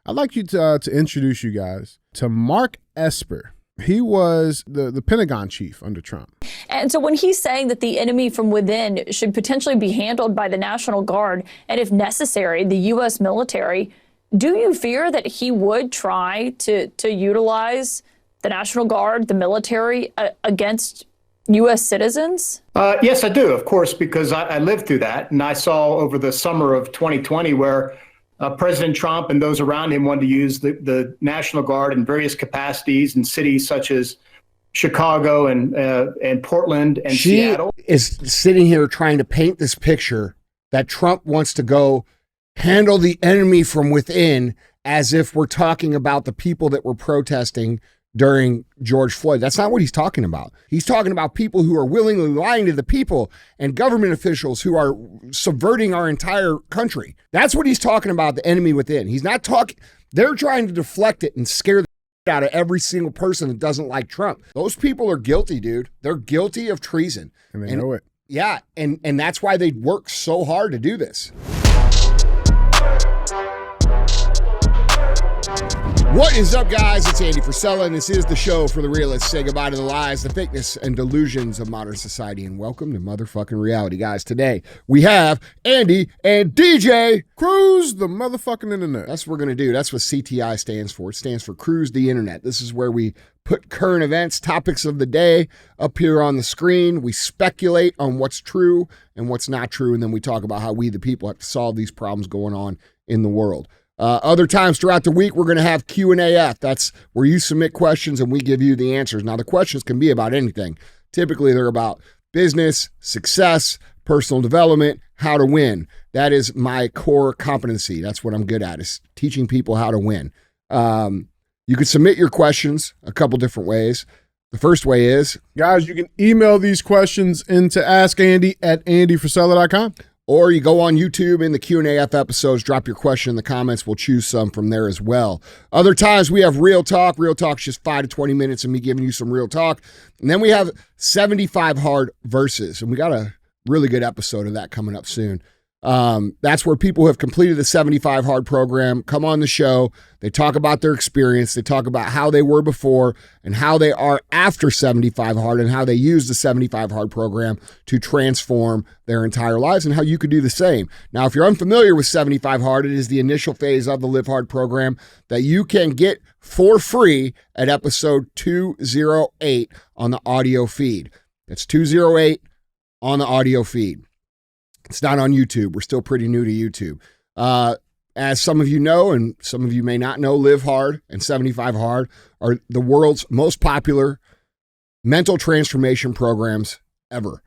I'd like you to introduce you guys to Mark Esper. He was the Pentagon chief under Trump. And so when he's saying that the enemy from within should potentially be handled by the National Guard, and if necessary, the U.S. military, do you fear that he would try to utilize the National Guard, the military, against U.S. citizens? Yes, I do, of course, because I lived through that. And I saw over the summer of 2020 where President Trump and those around him wanted to use the National Guard in various capacities in cities such as Chicago and Portland and Seattle. She is sitting here trying to paint this picture that Trump wants to go handle the enemy from within, as if we're talking about the people that were protesting during George Floyd. That's not what he's talking about. He's talking about people who are willingly lying to the people and government officials who are subverting our entire country. That's what he's talking about, the enemy within. He's not talking, they're trying to deflect it and scare the shit out of every single person that doesn't like Trump. Those people are guilty, dude. They're guilty of treason. And they know it. Yeah, and that's why they work so hard to do this. What is up, guys? It's Andy Frisella, and this is the show for the realists. Say goodbye to the lies, the fakeness, and delusions of modern society, and welcome to motherfucking reality, guys. Today, we have Andy and DJ Cruise the motherfucking internet. That's what we're going to do. That's what CTI stands for. It stands for Cruise the Internet. This is where we put current events, topics of the day up here on the screen. We speculate on what's true and what's not true, and then we talk about how we, the people, have to solve these problems going on in the world. Other times throughout the week, we're going to have Q&AF. That's where you submit questions and we give you the answers. Now, the questions can be about anything. Typically, they're about business, success, personal development, how to win. That is my core competency. That's what I'm good at, is teaching people how to win. You can submit your questions a couple different ways. The first way is, guys, you can email these questions into askandy@andyfrisella.com. or you go on YouTube in the Q&AF episodes, drop your question in the comments. We'll choose some from there as well. Other times we have Real Talk. Real Talk's just 5 to 20 minutes of me giving you some real talk. And then we have 75 Hard Verses, and we got a really good episode of that coming up soon. That's where people who have completed the 75 Hard program come on the show. They talk about their experience. They talk about how they were before and how they are after 75 Hard, and how they use the 75 Hard program to transform their entire lives, and how you could do the same. Now, if you're unfamiliar with 75 Hard, it is the initial phase of the Live Hard program that you can get for free at episode 208 on the audio feed. That's 208 on the audio feed. It's not on YouTube. We're still pretty new to YouTube. As some of you know, and some of you may not know, Live Hard and 75 Hard are the world's most popular mental transformation programs ever.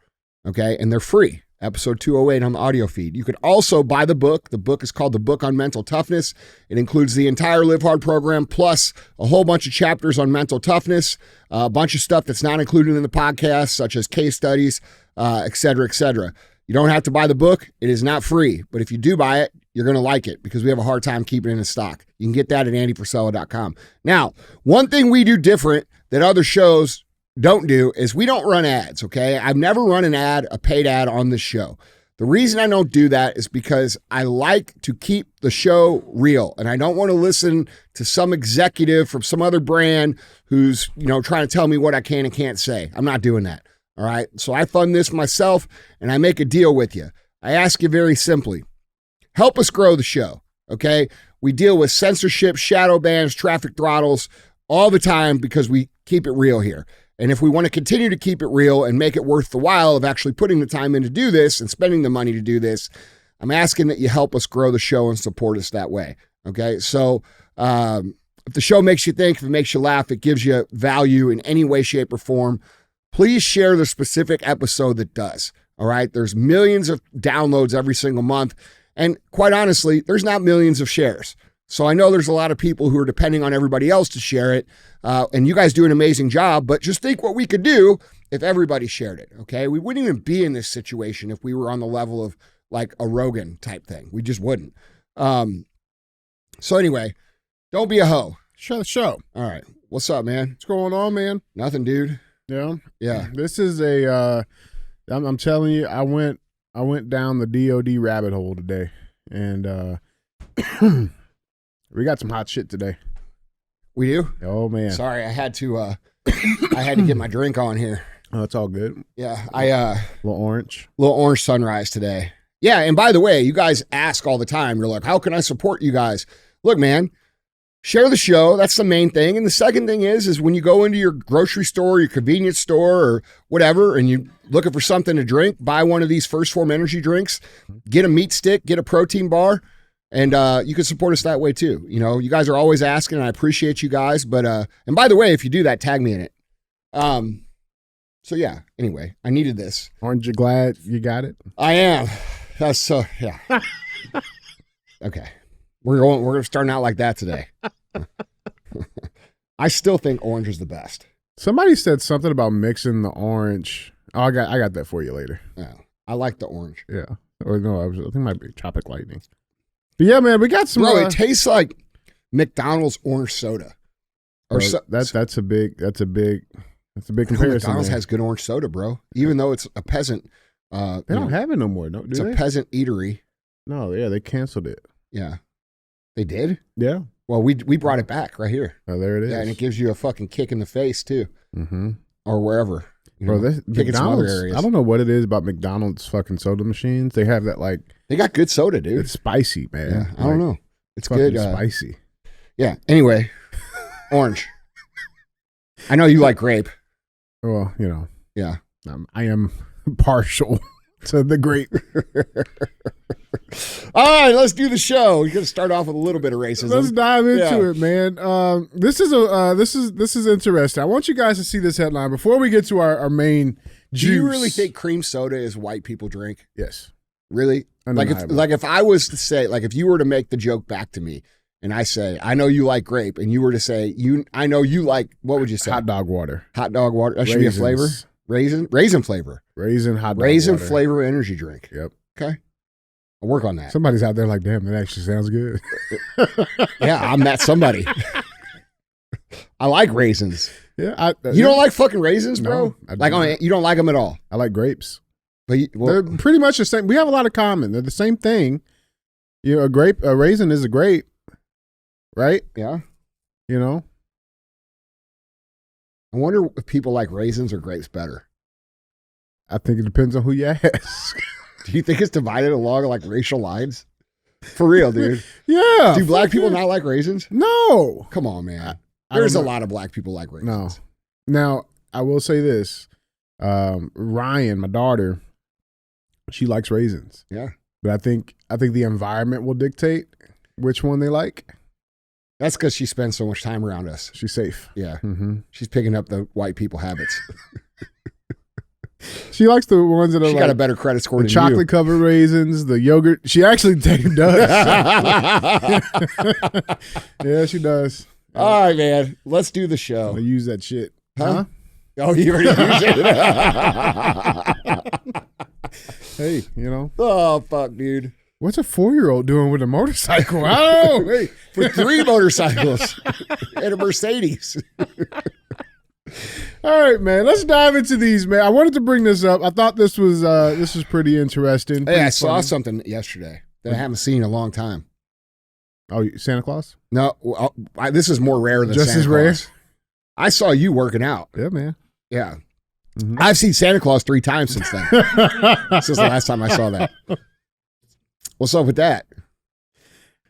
Okay, and they're free. Episode 208 on the audio feed. You could also buy the book. The book is called The Book on Mental Toughness. It includes the entire Live Hard program, plus a whole bunch of chapters on mental toughness, a bunch of stuff that's not included in the podcast, such as case studies, et cetera, et cetera. You don't have to buy the book. It is not free. But if you do buy it, you're going to like it, because we have a hard time keeping it in stock. You can get that at andyfrisella.com. Now, one thing we do different that other shows don't do is we don't run ads, okay? I've never run an ad, a paid ad on this show. The reason I don't do that is because I like to keep the show real, and I don't want to listen to some executive from some other brand who's, trying to tell me what I can and can't say. I'm not doing that. All right. So I fund this myself, and I make a deal with you. I ask you very simply, help us grow the show. Okay. We deal with censorship, shadow bans, traffic throttles all the time because we keep it real here. And if we want to continue to keep it real and make it worth the while of actually putting the time in to do this and spending the money to do this, I'm asking that you help us grow the show and support us that way. Okay. So, if the show makes you think, if it makes you laugh, it gives you value in any way, shape, or form, please share the specific episode that does. All right. There's millions of downloads every single month. And quite honestly, there's not millions of shares. So I know there's a lot of people who are depending on everybody else to share it. And you guys do an amazing job, but just think what we could do if everybody shared it. Okay. We wouldn't even be in this situation if we were on the level of like a Rogan type thing. We just wouldn't. So anyway, don't be a hoe. Shut the show. All right. What's up, man? What's going on, man? Nothing, dude. Yeah. This is I'm telling you, I went down the DOD rabbit hole today, and We got some hot shit today. We do? Oh man. Sorry, I had to get my drink on here. Oh, it's all good. Yeah, Little orange sunrise today. Yeah, and by the way, you guys ask all the time. You're like, how can I support you guys? Look, man, share the show. That's the main thing. And the second thing is when you go into your grocery store, your convenience store, or whatever, and you're looking for something to drink, buy one of these First Form energy drinks, get a meat stick, get a protein bar, and you can support us that way too. You know, you guys are always asking, and I appreciate you guys. But and by the way, if you do that, tag me in it. So yeah. Anyway, I needed this. Aren't you glad you got it? I am. That's so yeah. Okay. We're starting out like that today. I still think orange is the best. Somebody said something about mixing the orange. Oh, I got that for you later. Yeah, I like the orange. Yeah. Or no, I think it might be Tropic Lightning. But yeah, man, we got some. Bro, it tastes like McDonald's orange soda. Or that's a big comparison. McDonald's has good orange soda, bro. Even though it's a peasant. They don't have it no more. No, it's a peasant eatery. No, yeah, they canceled it. Yeah, they did. Yeah. Well, we brought it back right here. Oh, there it is. Yeah, and it gives you a fucking kick in the face too, or wherever. Bro, McDonald's. I don't know what it is about McDonald's fucking soda machines. They have that like. They got good soda, dude. It's spicy, man. Yeah, I don't know. It's good. Spicy. Yeah. Anyway, orange. I know you like grape. Well, you know. Yeah. I am partial to the grape. All right, let's do the show. We're gonna start off with a little bit of racism. Let's dive into it, man. This is interesting. I want you guys to see this headline before we get to our main juice. Do you really think cream soda is white people drink? Yes. Really? If I was to say, like, if you were to make the joke back to me, and I say, I know you like grape, and you were to say, I know you like, what would you say? Hot dog water. Hot dog water. That should be a flavor. Raisin flavor. Raisin hot dog Raisin water. flavor energy drink. Yep. Okay. I'll work on that. Somebody's out there like, damn, that actually sounds good. Yeah, I'm that somebody. I like raisins. Yeah. You don't like fucking raisins, bro? No, you don't like them at all. I like grapes. But they're pretty much the same. We have a lot of common. They're the same thing. You know, a raisin is a grape, right? Yeah. You know? I wonder if people like raisins or grapes better. I think it depends on who you ask. Do you think it's divided along like racial lines? For real, dude. Yeah. Do black people not like raisins? No. Come on, man. There's a lot of black people like raisins. No. Now, I will say this. Ryan, my daughter, she likes raisins. Yeah. But I think the environment will dictate which one they like. That's because she spends so much time around us. She's safe. Yeah. Mm-hmm. She's picking up the white people habits. She likes the ones that are she got a better credit score than you. Chocolate covered raisins, the yogurt. She actually does. Yeah, she does. All right, man. Let's do the show. I use that shit. Huh? Oh, you already used it? Hey, you know. Oh, fuck, dude. What's a 4-year-old doing with a motorcycle? I don't know. Hey. For 3 motorcycles and a Mercedes. All right, man. Let's dive into these, man. I wanted to bring this up. I thought this was pretty interesting. Hey, I saw something yesterday that I haven't seen in a long time. Oh, Santa Claus? No, this is more rare than just Santa as rare. Claus. I saw you working out. Yeah, man. Yeah. Mm-hmm. I've seen Santa Claus 3 times since then. Since the last time I saw that. What's up with that?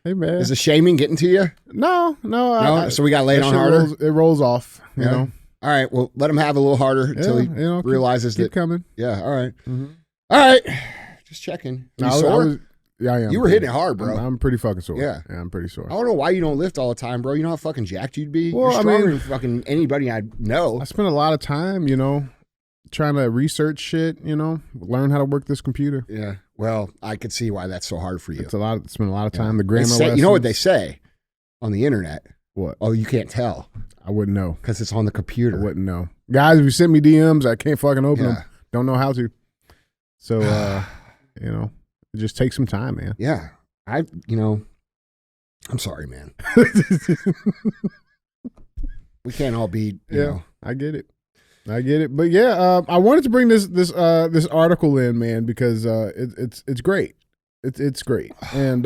Hey, man. Is the shaming getting to you? No. So we got laid on harder? It rolls off, you know. All right, well, let him have a little harder until he realizes keep that. Coming. Yeah, all right. Mm-hmm. All right. Just checking. You sore? Yeah, I am. You were hitting it hard, bro. I'm pretty fucking sore. Yeah, I'm pretty sore. I don't know why you don't lift all the time, bro. You know how fucking jacked you'd be? Well, You're stronger than fucking anybody I know. I spent a lot of time, you know, trying to research shit, you know, learn how to work this computer. Yeah. Well, I could see why that's so hard for you. It's spent a lot of time. The grammar lessons. You know what they say on the internet? What? Oh, you can't tell. I wouldn't know. Because it's on the computer. I wouldn't know. Guys, if you send me DMs, I can't fucking open them. Don't know how to. So, you know, it just takes some time, man. Yeah. I'm sorry, man. We can't all be, you know. I get it. But yeah, I wanted to bring this article in, man, because it's great. It's great. And,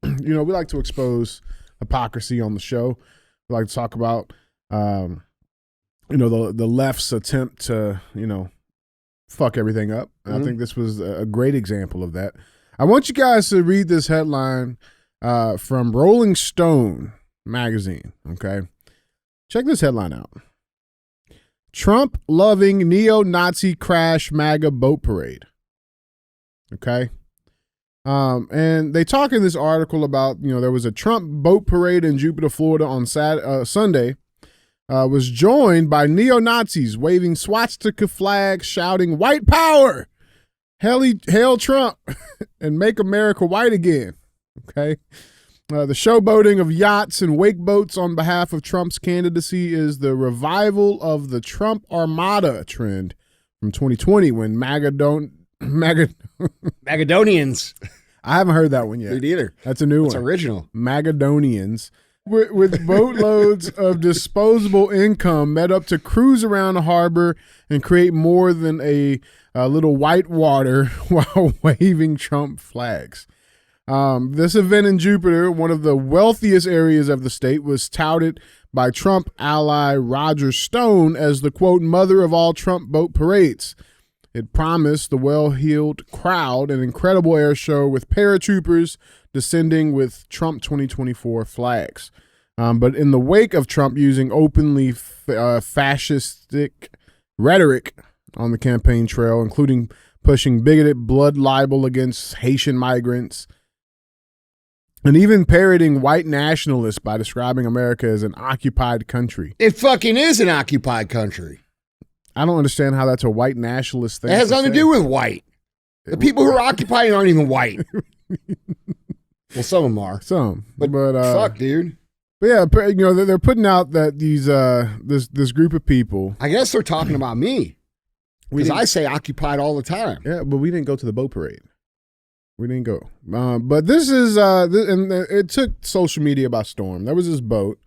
you know, we like to expose hypocrisy on the show. We like to talk about, the left's attempt to, fuck everything up. And I think this was a great example of that. I want you guys to read this headline from Rolling Stone magazine, okay? Check this headline out. Trump-loving neo-Nazi crash MAGA boat parade. Okay? And they talk in this article about, there was a Trump boat parade in Jupiter, Florida on Sunday. Was joined by neo-Nazis waving swastika flags, shouting, "White power! Hail Trump!" and "Make America white again." Okay? The showboating of yachts and wake boats on behalf of Trump's candidacy is the revival of the Trump Armada trend from 2020 when Magadonians. I haven't heard that one yet. Me either. That's a new one. It's original. Magadonians. With boatloads of disposable income met up to cruise around the harbor and create more than a little whitewater while waving Trump flags. This event in Jupiter, one of the wealthiest areas of the state, was touted by Trump ally Roger Stone as the, quote, mother of all Trump boat parades. It promised the well-heeled crowd an incredible air show with paratroopers descending with Trump 2024 flags. But in the wake of Trump using openly fascistic rhetoric on the campaign trail, including pushing bigoted blood libel against Haitian migrants, and even parroting white nationalists by describing America as an occupied country. It fucking is an occupied country. I don't understand how that's a white nationalist thing. It has nothing to do with white. The people who are occupying aren't even white. Well, some of them are. Some. But fuck, dude. But yeah, they're putting out that these this group of people. I guess they're talking about me. Because I say occupied all the time. Yeah, but we didn't go to the boat parade. We didn't go. But this is, and it took social media by storm. There was this boat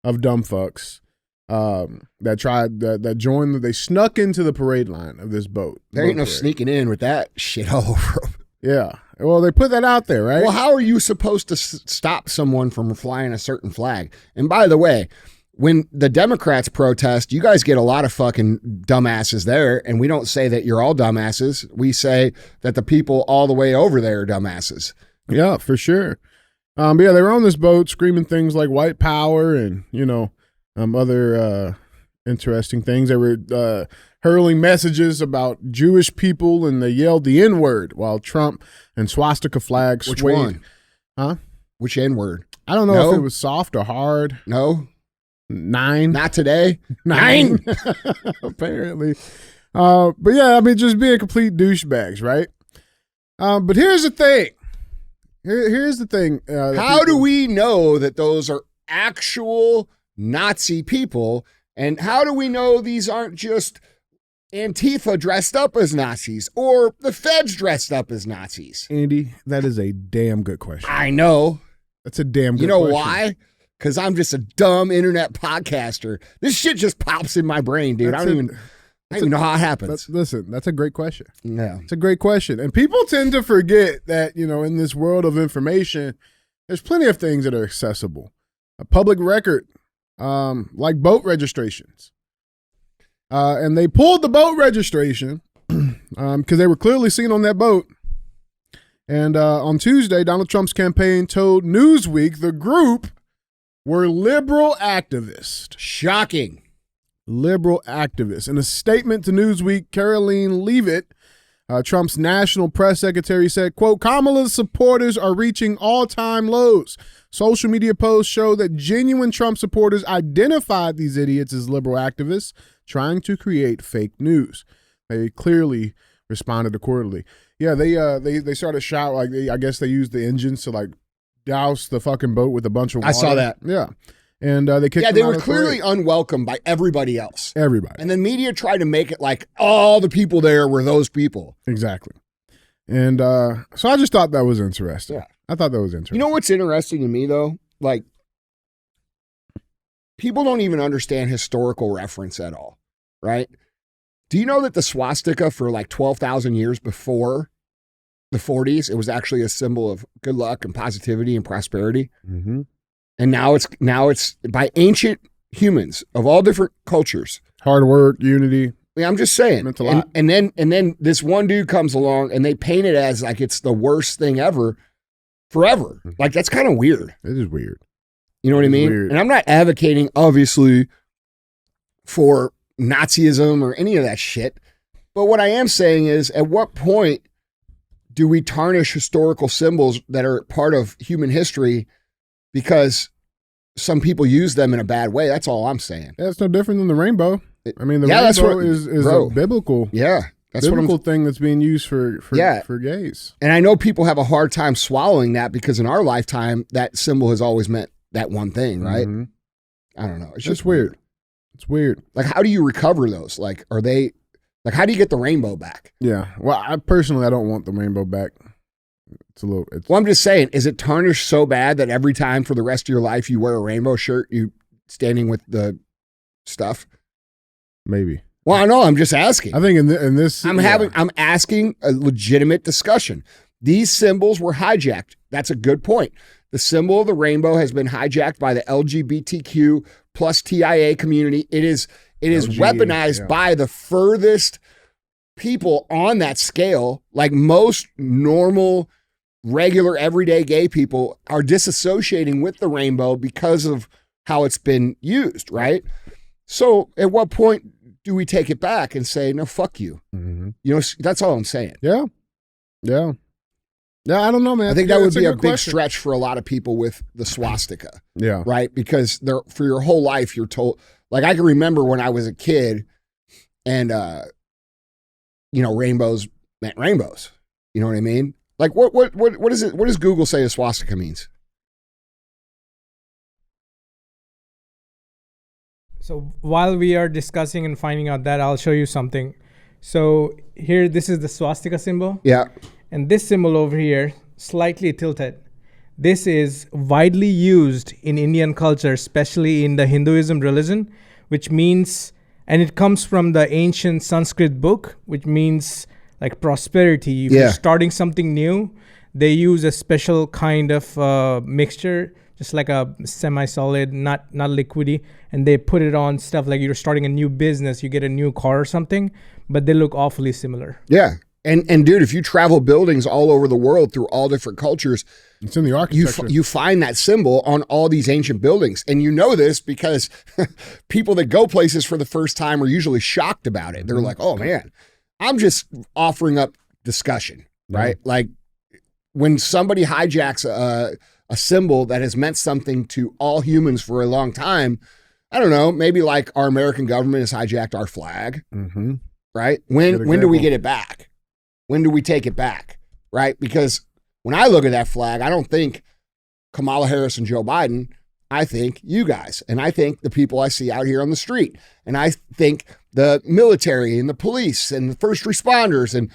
of dumb fucks that joined, they snuck into the parade line of this boat. There ain't no sneaking in with that shit all over them. Yeah. Well, they put that out there, right? Well, how are you supposed to stop someone from flying a certain flag? And by the way, when the Democrats protest, you guys get a lot of fucking dumbasses there, and we don't say that you're all dumbasses. We say that the people all the way over there are dumbasses. Yeah, for sure. But yeah, they were on this boat screaming things like white power and, other interesting things. They were hurling messages about Jewish people, and they yelled the N-word while Trump and swastika flags swayed. Which one? Huh? Which N-word? I don't know if it was soft or hard. No. 9. Not today. 9. Apparently. But yeah, just being complete douchebags, right? But here's the thing. Here's the thing. How do we know that those are actual Nazi people? And how do we know these aren't just Antifa dressed up as Nazis or the feds dressed up as Nazis? Andy, that is a damn good question. I know. That's a damn good question. You know why? Because I'm just a dumb internet podcaster. This shit just pops in my brain, dude. I don't even know how it happens. Listen, that's a great question. Yeah. It's a great question. And people tend to forget that, in this world of information, there's plenty of things that are accessible. A public record, like boat registrations. And they pulled the boat registration because they were clearly seen on that boat. And on Tuesday, Donald Trump's campaign told Newsweek the group were liberal activists. Shocking. Liberal activists. In a statement to Newsweek, Caroline Leavitt, Trump's national press secretary, said, quote, Kamala's supporters are reaching all-time lows. Social media posts show that genuine Trump supporters identified these idiots as liberal activists trying to create fake news. They clearly responded accordingly. Yeah, they started shouting, I guess they used the engines to douse the fucking boat with a bunch of water. I saw that. Yeah. And they kicked them Yeah, they out were of the clearly parade. unwelcome by everybody else. Everybody. And the media tried to make it like all the people there were those people. Exactly. And so I just thought that was interesting. Yeah. I thought that was interesting. You know what's interesting to me, though? People don't even understand historical reference at all, right? Do you know that the swastika for 12,000 years before the 40s, it was actually a symbol of good luck and positivity and prosperity? Mm-hmm. And now it's by ancient humans of all different cultures. Hard work, unity. Yeah, I'm just saying. Meant a lot. And then this one dude comes along and they paint it as like it's the worst thing ever forever. Like that's kind of weird. It is weird. You know what I mean? Weird. And I'm not advocating, obviously, for Nazism or any of that shit. But what I am saying is, at what point do we tarnish historical symbols that are part of human history because some people use them in a bad way? That's all I'm saying. Yeah, it's no different than the rainbow. I mean, the that's rainbow what- is bro. a biblical, Yeah. That's what biblical I'm thing that's being used for gays. And I know people have a hard time swallowing that because in our lifetime, that symbol has always meant that one thing, right? Mhm. I don't know. It's It's just weird. It's weird. Like, how do you recover those? Like, are they, like, how do you get the rainbow back? Yeah. Well, I don't want the rainbow back. It's a little. It's, Well, I'm just saying, is it tarnished so bad that every time for the rest of your life you wear a rainbow shirt, you standing with the stuff? maybe. Well, I know. I'm just asking. I think in this, I'm asking a legitimate discussion. These symbols were hijacked. That's a good point. The symbol of the rainbow has been hijacked by the LGBTQ plus TIA community. It is weaponized by the furthest people on that scale. Like most normal, regular, everyday gay people are disassociating with the rainbow because of how it's been used, right? So at what point do we take it back and say, no, fuck you? Mhm. You know, that's all I'm saying. Yeah. Yeah. Yeah. I don't know, man. I think that would That's be a good big question. stretch for a lot of people with the swastika, Yeah. right? Because for your whole life, you're told, like I can remember when I was a kid and, rainbows meant rainbows. You know what I mean? Like what is it? What does Google say a swastika means? So while we are discussing and finding out that, I'll show you something. So here, this is the swastika symbol. Yeah. And this symbol over here, slightly tilted. This is widely used in Indian culture, especially in the Hinduism religion, which means, and it comes from the ancient Sanskrit book, which means like prosperity. If you're starting something new, they use a special kind of mixture, just like a semi-solid, not liquidy, and they put it on stuff like you're starting a new business, you get a new car or something, but they look awfully similar. Yeah. And dude, if you travel buildings all over the world through all different cultures, It's in the architecture. you find that symbol on all these ancient buildings. And you know this because people that go places for the first time are usually shocked about it. They're like, oh man, I'm just offering up discussion, right? Like when somebody hijacks a symbol that has meant something to all humans for a long time, I don't know, maybe like our American government has hijacked our flag, Mm-hmm. right? When do we get it back? When do we take it back, right? Because when I look at that flag, I don't think Kamala Harris and Joe Biden. I think you guys, and I think the people I see out here on the street, and I think the military and the police and the first responders and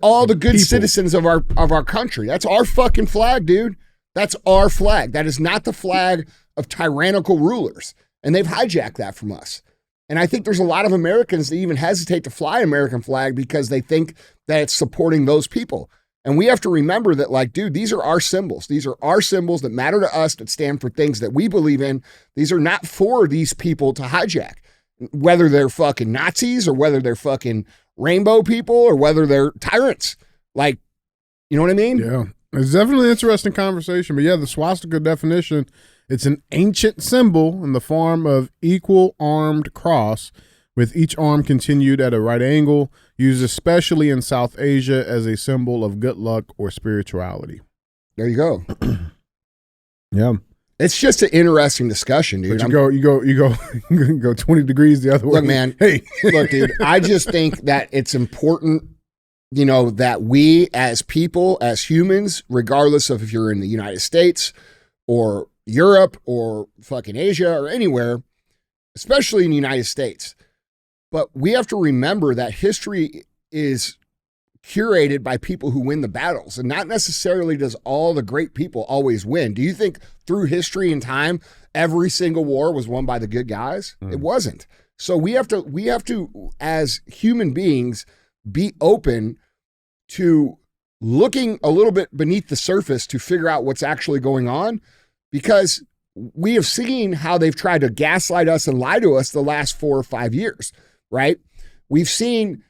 all the good people. citizens of our country. That's our fucking flag, dude. That's our flag. That is not the flag of tyrannical rulers, and they've hijacked that from us. And I think there's a lot of Americans that even hesitate to fly an American flag because they think that it's supporting those people. And we have to remember that, like, dude, these are our symbols. These are our symbols that matter to us, that stand for things that we believe in. These are not for these people to hijack, whether they're fucking Nazis or whether they're fucking rainbow people or whether they're tyrants. Like, you know what I mean? Yeah. It's definitely an interesting conversation. But yeah, the swastika definition, it's an ancient symbol in the form of equal armed cross with each arm continued at a right angle, used especially in South Asia as a symbol of good luck or spirituality. There you go. Yeah. It's just an interesting discussion, dude. But you go 20 degrees the other way. Look, man. Hey. Look, dude, I just think that it's important, that we as people, as humans, regardless of if you're in the United States or Europe or fucking Asia or anywhere, especially in the United States, but we have to remember that history is curated by people who win the battles, and not necessarily does all the great people always win. Do you think through history and time, every single war was won by the good guys? It wasn't. So we have to, as human beings, be open to looking a little bit beneath the surface to figure out what's actually going on, because we have seen how they've tried to gaslight us and lie to us the last 4 or 5 years, right? We've seen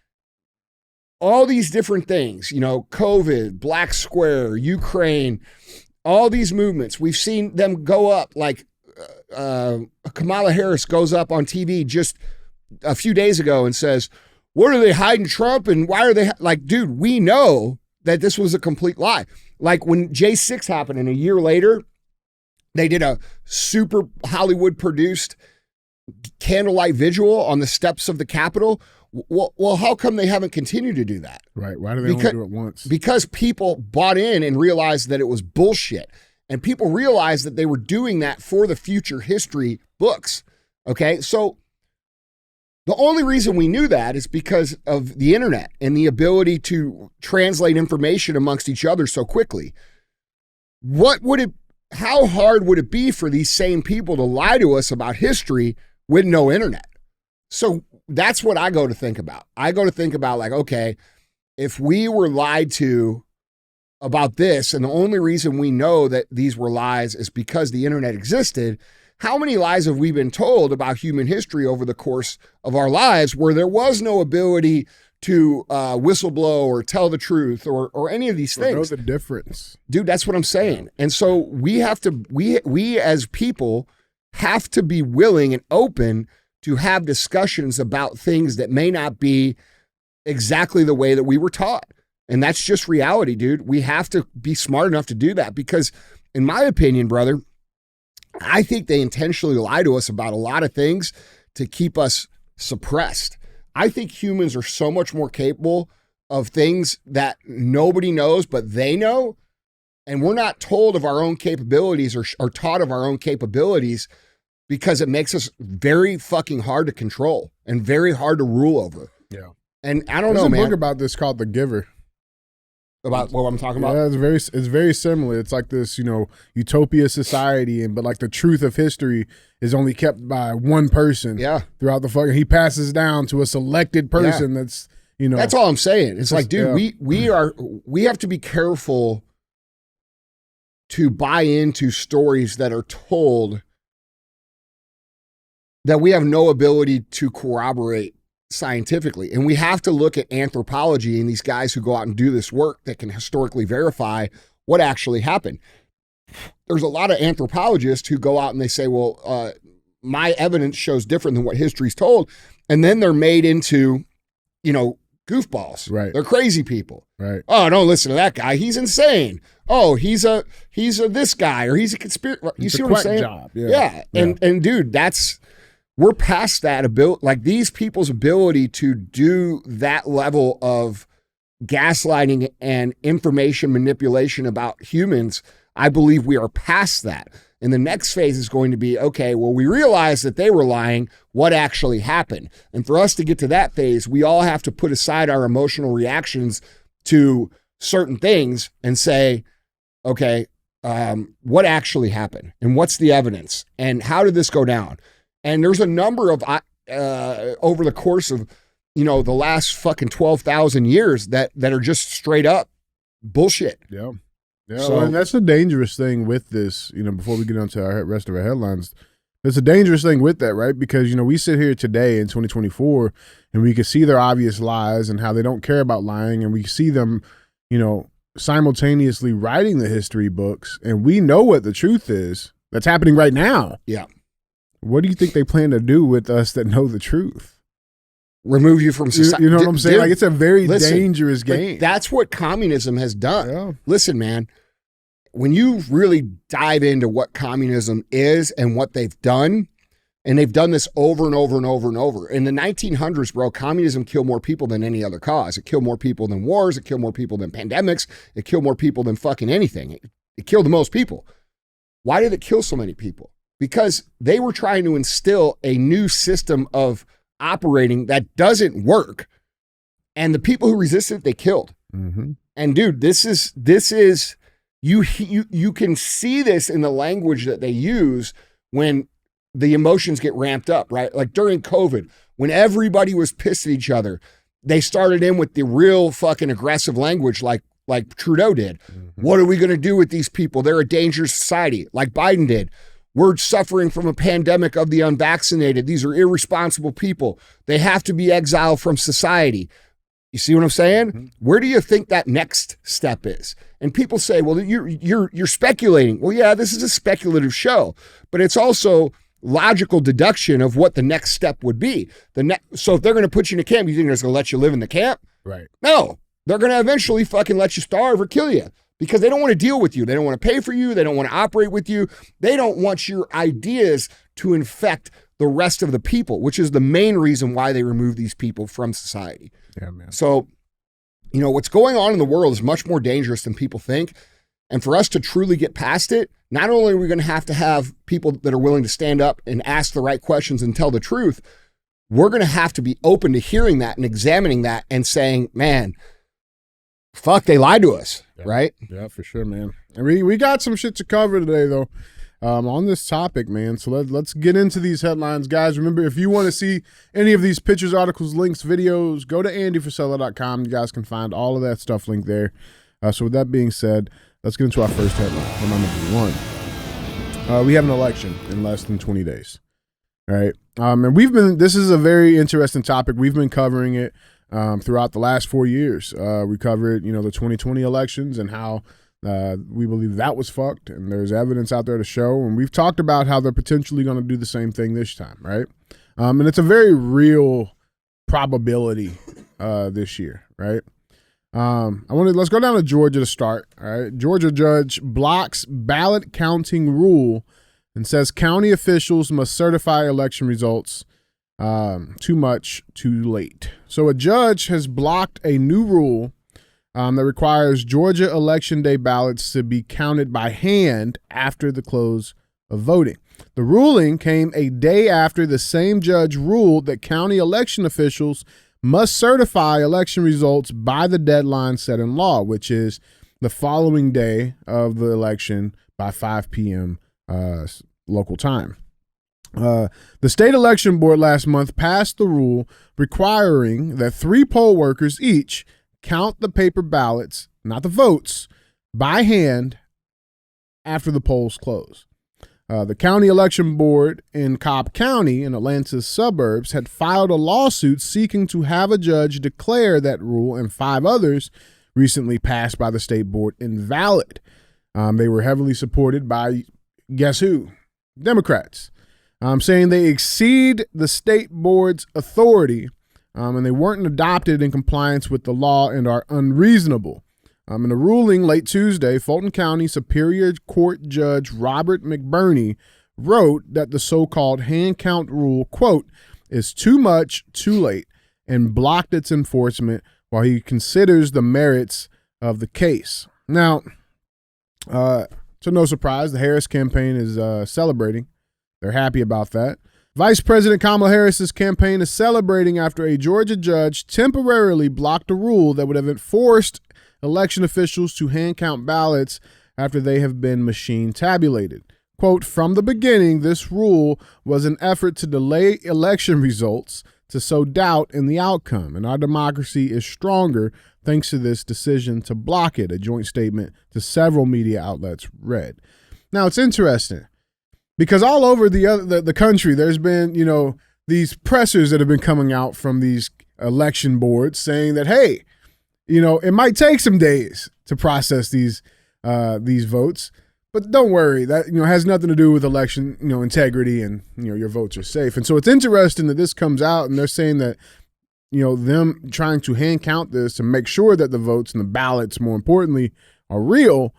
all these different things, COVID, Black Square, Ukraine, all these movements. We've seen them go up, like Kamala Harris goes up on TV just a few days ago and says, what are they hiding Trump? And why are they like, dude, we know that this was a complete lie. Like when J6 happened and a year later, they did a super Hollywood produced candlelight vigil on the steps of the Capitol. Well, how come they haven't continued to do that? Right. Why do they only do it once? Because people bought in and realized that it was bullshit. And people realized that they were doing that for the future history books. Okay. So the only reason we knew that is because of the internet and the ability to translate information amongst each other so quickly. How hard would it be for these same people to lie to us about history with no internet? So that's what I go to think about. I go to think about like, okay, if we were lied to about this, and the only reason we know that these were lies is because the internet existed, how many lies have we been told about human history over the course of our lives where there was no ability to whistleblow or tell the truth or any of these things? Know the difference. Dude, that's what I'm saying. And so we have to, we as people have to be willing and open to have discussions about things that may not be exactly the way that we were taught. And that's just reality, dude. We have to be smart enough to do that because, in my opinion, brother, I think they intentionally lie to us about a lot of things to keep us suppressed. I think humans are so much more capable of things that nobody knows, but they know. And we're not told of our own capabilities or taught of our own capabilities because it makes us very fucking hard to control and very hard to rule over. Yeah. And I don't There's know, a man. book about this called The Giver. About what I'm talking about? Yeah, it's very similar. It's like this, utopia society, but like the truth of history is only kept by one person. Yeah. Throughout the fucking, he passes down to a selected person. That's That's all I'm saying. It's like, dude, we have to be careful to buy into stories that are told that we have no ability to corroborate scientifically. And we have to look at anthropology and these guys who go out and do this work that can historically verify what actually happened. There's a lot of anthropologists who go out and they say, well, my evidence shows different than what history's told. And then they're made into, goofballs. Right. They're crazy people. Right. Oh, don't listen to that guy. He's insane. Oh, he's a this guy, or he's a conspiracy. You see what I'm saying? Job. Yeah. And dude, we're past that ability. Like these people's ability to do that level of gaslighting and information manipulation about humans, I believe we are past that. And the next phase is going to be, okay, well, we realize that they were lying. What actually happened? And for us to get to that phase, we all have to put aside our emotional reactions to certain things and say, okay, what actually happened? And what's the evidence? And how did this go down? And there's a number of, over the course of, the last fucking 12,000 years that are just straight up bullshit. Yeah. Yeah, So- and that's the dangerous thing with this, before we get on to our rest of our headlines. There's a dangerous thing with that, right? Because, we sit here today in 2024 and we can see their obvious lies and how they don't care about lying. And we see them, simultaneously writing the history books. And we know what the truth is that's happening right now. Yeah. What do you think they plan to do with us that know the truth? Remove you from society. You know what I'm saying? Dude, Like, it's a very listen, dangerous but game. that's what communism has done. Yeah. Listen, man, when you really dive into what communism is and what they've done, and they've done this over and over and over and over. In the 1900s, bro, communism killed more people than any other cause. It killed more people than wars. It killed more people than pandemics. It killed more people than fucking anything. It killed the most people. Why did it kill so many people? Because they were trying to instill a new system of operating that doesn't work. And the people who resisted, they killed. Mm-hmm. And dude, this is you can see this in the language that they use when the emotions get ramped up, right? Like during COVID, when everybody was pissed at each other, they started in with the real fucking aggressive language like Trudeau did. Mm-hmm. What are we going to do with these people? They're a dangerous society, like Biden did. We're suffering from a pandemic of the unvaccinated. These are irresponsible people. They have to be exiled from society. You see what I'm saying? Mm-hmm. Where do you think that next step is? And people say, well, you're speculating. Well, yeah, this is a speculative show, but it's also logical deduction of what the next step would be. So if they're going to put you in a camp, you think they're just going to let you live in the camp? Right. No, they're going to eventually fucking let you starve or kill you because they don't want to deal with you. They don't want to pay for you. They don't want to operate with you. They don't want your ideas to infect the rest of the people, which is the main reason why they remove these people from society. Yeah, man. So, what's going on in the world is much more dangerous than people think. And for us to truly get past it, not only are we going to have people that are willing to stand up and ask the right questions and tell the truth, we're going to have to be open to hearing that and examining that and saying, man, fuck, they lied to us, right? Yeah, for sure, man. And we got some shit to cover today, though, on this topic, man. So let's get into these headlines. Guys, remember, if you want to see any of these pictures, articles, links, videos, go to andyfrisella.com. You guys can find all of that stuff linked there. So with that being said, let's get into our first headline. Number one. We have an election in less than 20 days. All right. And this is a very interesting topic. We've been covering it throughout the last 4 years. We covered, the 2020 elections and how we believe that was fucked. And there's evidence out there to show. And we've talked about how they're potentially going to do the same thing this time. Right. And it's a very real probability this year. Right. Let's go down to Georgia to start. All right. Georgia judge blocks ballot counting rule and says county officials must certify election results too much, too late. So a judge has blocked a new rule that requires Georgia Election Day ballots to be counted by hand after the close of voting. The ruling came a day after the same judge ruled that county election officials must certify election results by the deadline set in law, which is the following day of the election by 5 p.m. Local time. The state election board last month passed the rule requiring that 3 poll workers each count the paper ballots, not the votes, by hand after the polls close. The county election board in Cobb County in Atlanta's suburbs had filed a lawsuit seeking to have a judge declare that rule and 5 others recently passed by the state board invalid. They were heavily supported by, guess who? Democrats, saying they exceed the state board's authority and they weren't adopted in compliance with the law and are unreasonable. In a ruling late Tuesday, Fulton County Superior Court Judge Robert McBurney wrote that the so-called hand count rule, quote, is too much, too late, and blocked its enforcement while he considers the merits of the case. Now, to no surprise, the Harris campaign is celebrating. They're happy about that. Vice President Kamala Harris's campaign is celebrating after a Georgia judge temporarily blocked a rule that would have enforced election officials to hand count ballots after they have been machine tabulated. Quote, from the beginning, this rule was an effort to delay election results to sow doubt in the outcome, and our democracy is stronger thanks to this decision to block it, a joint statement to several media outlets read. Now, it's interesting because all over the country, there's been, these pressers that have been coming out from these election boards saying that, hey, it might take some days to process these votes, but don't worry, that has nothing to do with election integrity and your votes are safe. And so it's interesting that this comes out and they're saying that them trying to hand count this to make sure that the votes and the ballots, more importantly, are real.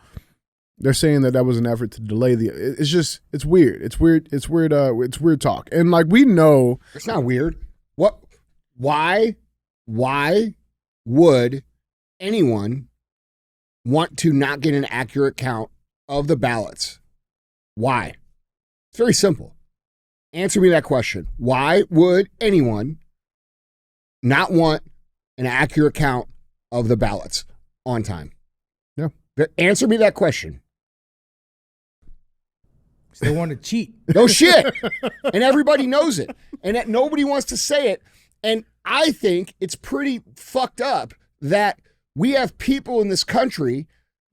They're saying that was an effort to delay it's weird. It's weird talk. And like we know, it's not weird. Why would anyone want to not get an accurate count of the ballots? Why? It's very simple. Answer me that question. Why would anyone not want an accurate count of the ballots on time? Yeah. Answer me that question. They want to cheat. No shit. And everybody knows it. And that nobody wants to say it. And I think it's pretty fucked up that we have people in this country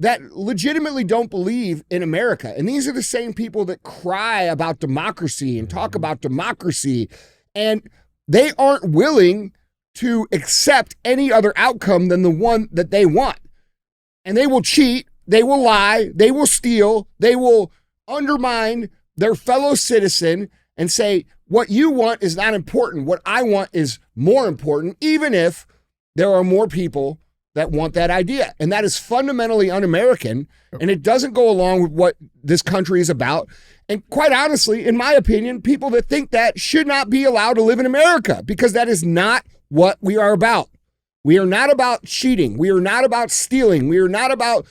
that legitimately don't believe in America. And these are the same people that cry about democracy and talk about democracy. And they aren't willing to accept any other outcome than the one that they want. And they will cheat, they will lie, they will steal, they will undermine their fellow citizen and say, what you want is not important. What I want is more important, even if there are more people that want that idea. And that is fundamentally un-American, and it doesn't go along with what this country is about. And quite honestly, in my opinion, people that think that should not be allowed to live in America, because that is not what we are about. We are not about cheating. We are not about stealing. We are not about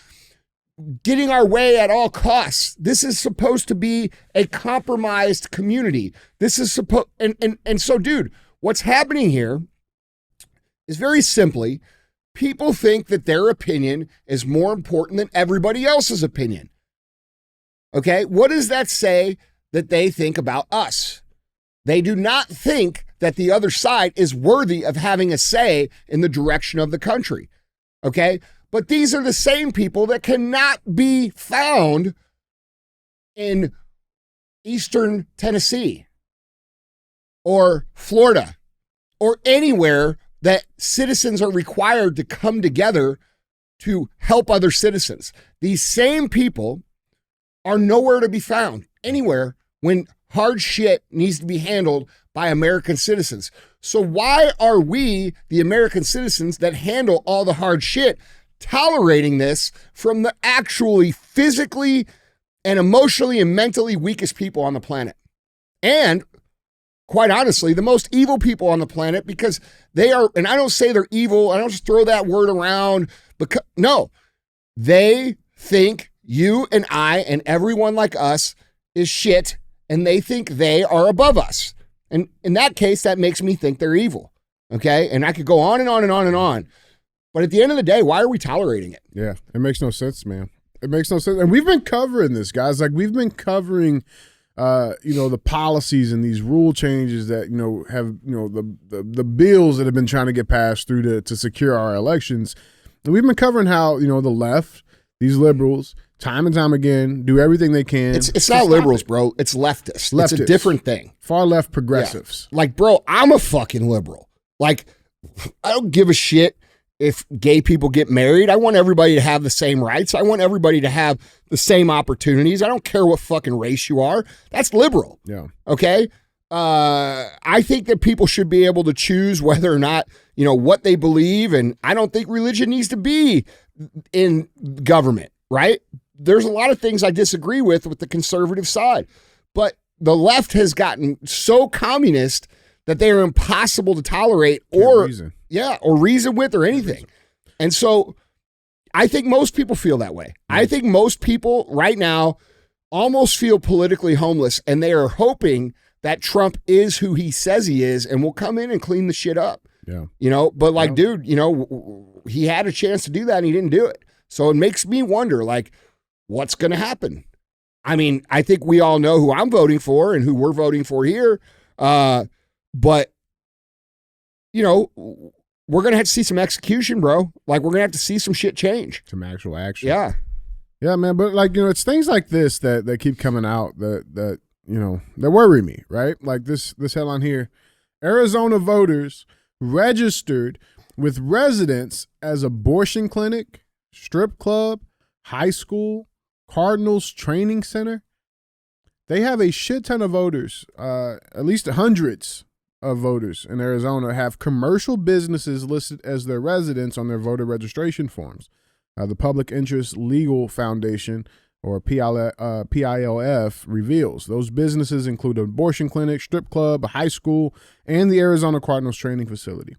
getting our way at all costs. This is supposed to be a compromised community. This is supposed, and so, dude, what's happening here is very simply, people think that their opinion is more important than everybody else's opinion. Okay, what does that say that they think about us? They do not think that the other side is worthy of having a say in the direction of the country. Okay, but these are the same people that cannot be found in Eastern Tennessee or Florida or anywhere that citizens are required to come together to help other citizens. These same people are nowhere to be found anywhere when hard shit needs to be handled by American citizens. So why are we, the American citizens that handle all the hard shit, tolerating this from the actually physically and emotionally and mentally weakest people on the planet? And quite honestly, the most evil people on the planet, because they are, and I don't say they're evil, I don't just throw that word around, because no, they think you and I and everyone like us is shit, and they think they are above us. And in that case, that makes me think they're evil. Okay. And I could go on and on and on and on. But at the end of the day, why are we tolerating it? Yeah, it makes no sense, man. It makes no sense. And we've been covering this, guys. Like, we've been covering the policies and these rule changes that, have, the bills that have been trying to get passed through to secure our elections. And we've been covering how, the left, these liberals, time and time again, do everything they can. It's not liberals, bro. It's leftists. It's a different thing. Far left progressives. Yeah. Like, bro, I'm a fucking liberal. Like, I don't give a shit if gay people get married. I want everybody to have the same rights. I want everybody to have the same opportunities. I don't care what fucking race you are. That's liberal. Yeah. Okay? I think that people should be able to choose whether or not, what they believe. And I don't think religion needs to be in government, right? There's a lot of things I disagree with the conservative side. But the left has gotten so communist that they are impossible to tolerate or reason with or anything. And so I think most people feel that way. I think most people right now almost feel politically homeless, and they are hoping that Trump is who he says he is and will come in and clean the shit up. Yeah. But like, dude, he had a chance to do that and he didn't do it. So it makes me wonder, like, what's going to happen? I mean, I think we all know who I'm voting for and who we're voting for here. But, we're going to have to see some execution, bro. Like, we're going to have to see some shit change. Some actual action. Yeah. Yeah, man. But, like, it's things like this that keep coming out that worry me, right? Like this headline here: Arizona voters registered with residents as abortion clinic, strip club, high school, Cardinals training center. They have a shit ton of voters, at least hundreds of voters in Arizona have commercial businesses listed as their residents on their voter registration forms. The Public Interest Legal Foundation, or PILF, reveals those businesses include an abortion clinic, strip club, a high school, and the Arizona Cardinals training facility.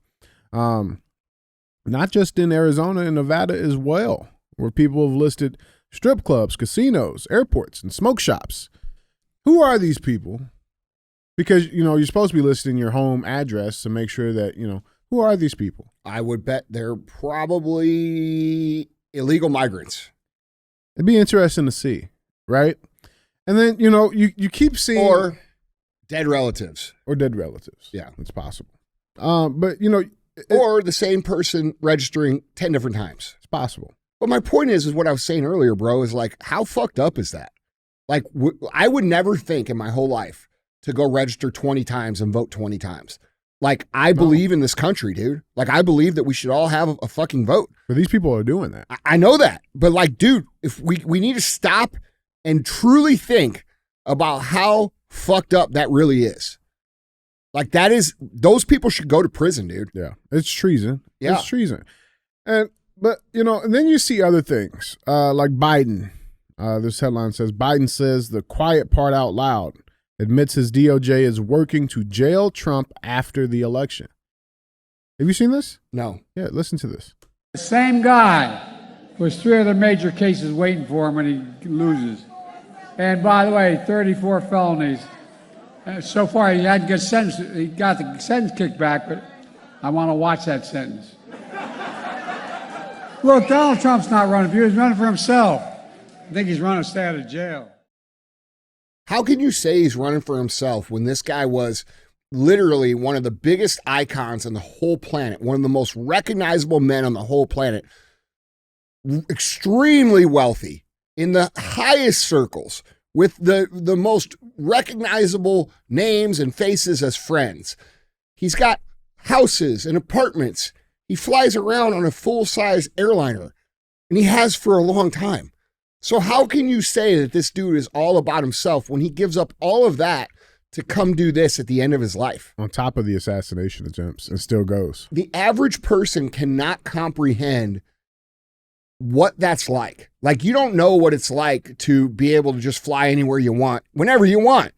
Not just in Arizona, in Nevada as well, where people have listed strip clubs, casinos, airports, and smoke shops. Who are these people? Because, you're supposed to be listing your home address to make sure that, who are these people? I would bet they're probably illegal migrants. It'd be interesting to see, right? And then, you keep seeing... Or dead relatives. Or dead relatives. Yeah. It's possible. But, or the same person registering 10 different times. It's possible. But my point is what I was saying earlier, bro, is like, how fucked up is that? Like, I would never think in my whole life to go register 20 times and vote 20 times. Like, I believe in this country, dude. Like, I believe that we should all have a fucking vote. But these people are doing that. I know that. But like, dude, if we need to stop and truly think about how fucked up that really is. Like, that is, those people should go to prison, dude. Yeah. It's treason. Yeah. It's treason. But, and then you see other things, like Biden. This headline says, Biden says the quiet part out loud, admits his DOJ is working to jail Trump after the election. Have you seen this? No. Yeah, listen to this. The same guy with 3 other major cases waiting for him when he loses. And by the way, 34 felonies. So far, he hadn't got sentenced. He got the sentence kicked back, but I want to watch that sentence. Look, Donald Trump's not running for you. He's running for himself. I think he's running to stay out of jail. How can you say he's running for himself when this guy was literally one of the biggest icons on the whole planet, one of the most recognizable men on the whole planet, extremely wealthy, in the highest circles, with the most recognizable names and faces as friends. He's got houses and apartments. He flies around on a full-size airliner, and he has for a long time. So how can you say that this dude is all about himself when he gives up all of that to come do this at the end of his life? On top of the assassination attempts, and still goes. The average person cannot comprehend what that's like. Like, you don't know what it's like to be able to just fly anywhere you want, whenever you want.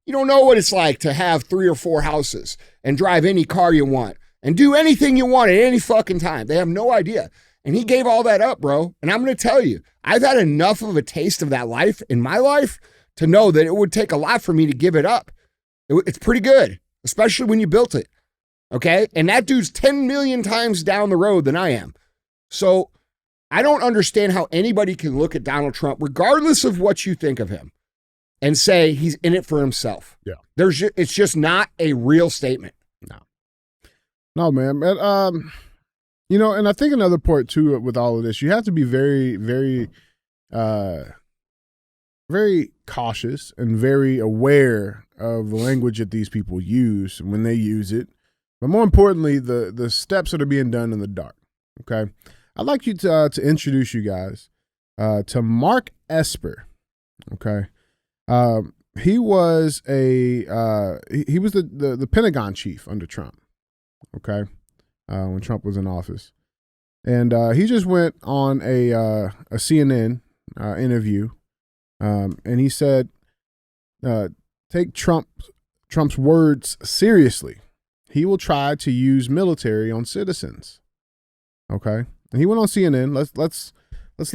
You don't know what it's like to have 3 or 4 houses and drive any car you want and do anything you want at any fucking time. They have no idea. And he gave all that up, bro. And I'm going to tell you, I've had enough of a taste of that life in my life to know that it would take a lot for me to give it up. It's pretty good, especially when you built it. Okay? And that dude's 10 million times down the road than I am. So I don't understand how anybody can look at Donald Trump, regardless of what you think of him, and say he's in it for himself. Yeah. It's just not a real statement. No, man. But, and I think another part too with all of this, you have to be very, very, very cautious and very aware of the language that these people use when they use it. But more importantly, the steps that are being done in the dark. Okay. I'd like you to introduce you guys to Mark Esper. Okay. He was he was the Pentagon chief under Trump. Okay. When Trump was in office. And he just went on a CNN interview, and he said, take Trump's words seriously. He will try to use military on citizens. Okay? And he went on CNN. Let's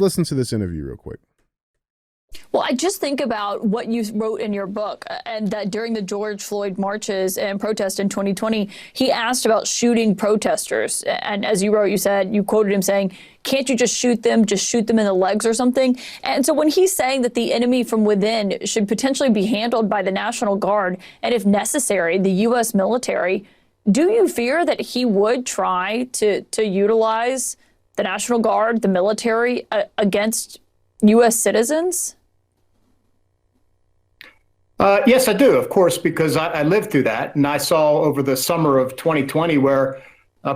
listen to this interview real quick. Well, I just think about what you wrote in your book, and that during the George Floyd marches and protests in 2020, he asked about shooting protesters. And as you wrote, you quoted him saying, can't you just shoot them in the legs or something? And so when he's saying that the enemy from within should potentially be handled by the National Guard, and if necessary, the U.S. military, do you fear that he would try to utilize the National Guard, the military, against U.S. citizens? Yes, I do, of course, because I lived through that. And I saw over the summer of 2020 where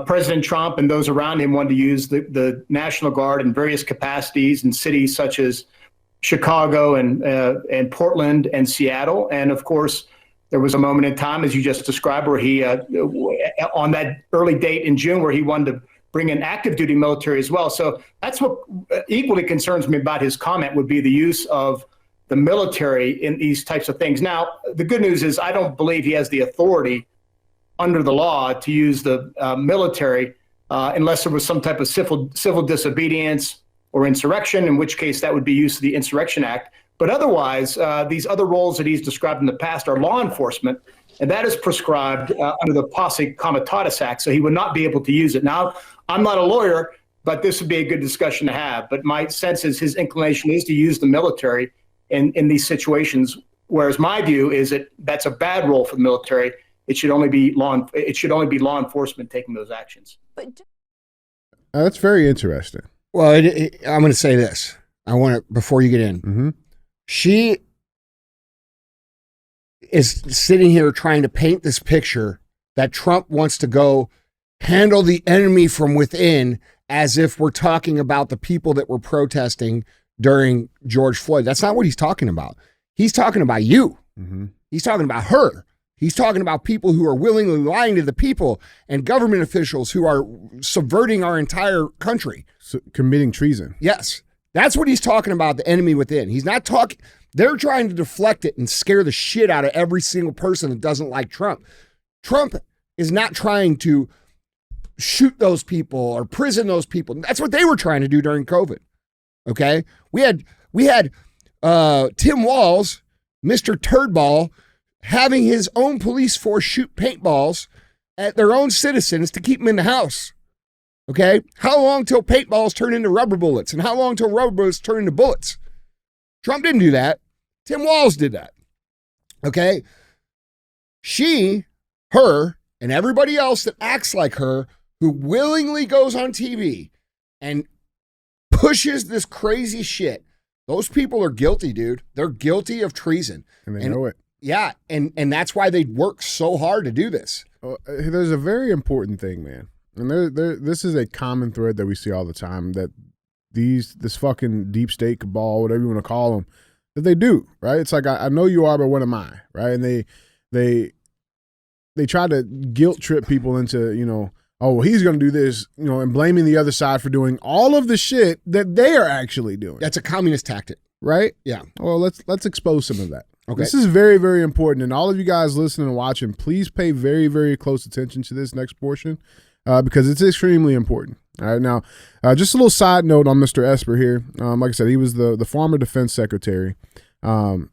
President Trump and those around him wanted to use the National Guard in various capacities in cities such as Chicago and Portland and Seattle. And of course, there was a moment in time, as you just described, where he, on that early date in June, where he wanted to bring in active duty military as well. So that's what equally concerns me about his comment would be the use of the military in these types of things. Now, the good news is I don't believe he has the authority under the law to use the military unless there was some type of civil disobedience or insurrection, in which case that would be use of the Insurrection Act. But otherwise, these other roles that he's described in the past are law enforcement, and that is prescribed under the Posse Comitatus Act, so he would not be able to use it. Now, I'm not a lawyer, but this would be a good discussion to have. But my sense is his inclination is to use the military in these situations, whereas my view is that that's a bad role for the military. It should only be law enforcement taking those actions. That's very interesting. Well, I'm going to say this. I want to, before you get in, Mm-hmm. she is sitting here trying to paint this picture that Trump wants to go handle the enemy from within, as if we're talking about the people that were protesting during George Floyd. That's not what he's talking about. He's talking about you. Mm-hmm. He's talking about her. He's talking about people who are willingly lying to the people and government officials who are subverting our entire country. So, committing treason. Yes. That's what he's talking about, the enemy within. He's not talking, they're trying to deflect it and scare the shit out of every single person that doesn't like Trump. Trump is not trying to shoot those people or prison those people. That's what they were trying to do during COVID. Okay? We had Tim Walz, Mr. Turdball, having his own police force shoot paintballs at their own citizens to keep them in the house. Okay? How long till paintballs turn into rubber bullets? And how long till rubber bullets turn into bullets? Trump didn't do that. Tim Walz did that. Okay? She, her, and everybody else that acts like her, who willingly goes on TV and pushes this crazy shit, those people are guilty, dude. They're guilty of treason. And they know it. Yeah, and that's why they work so hard to do this. There's a very important thing, man. And this is a common thread that we see all the time, that this fucking deep state cabal, whatever you want to call them, that they do, right? It's like, I know you are, but what am I, right? And they try to guilt trip people into, oh, well, he's going to do this, and blaming the other side for doing all of the shit that they are actually doing. That's a communist tactic. Right? Yeah. Well, let's expose some of that. Okay. This is very, very important. And all of you guys listening and watching, please pay very, very close attention to this next portion because it's extremely important. All right. Now, just a little side note on Mr. Esper here. Like I said, he was the former defense secretary. And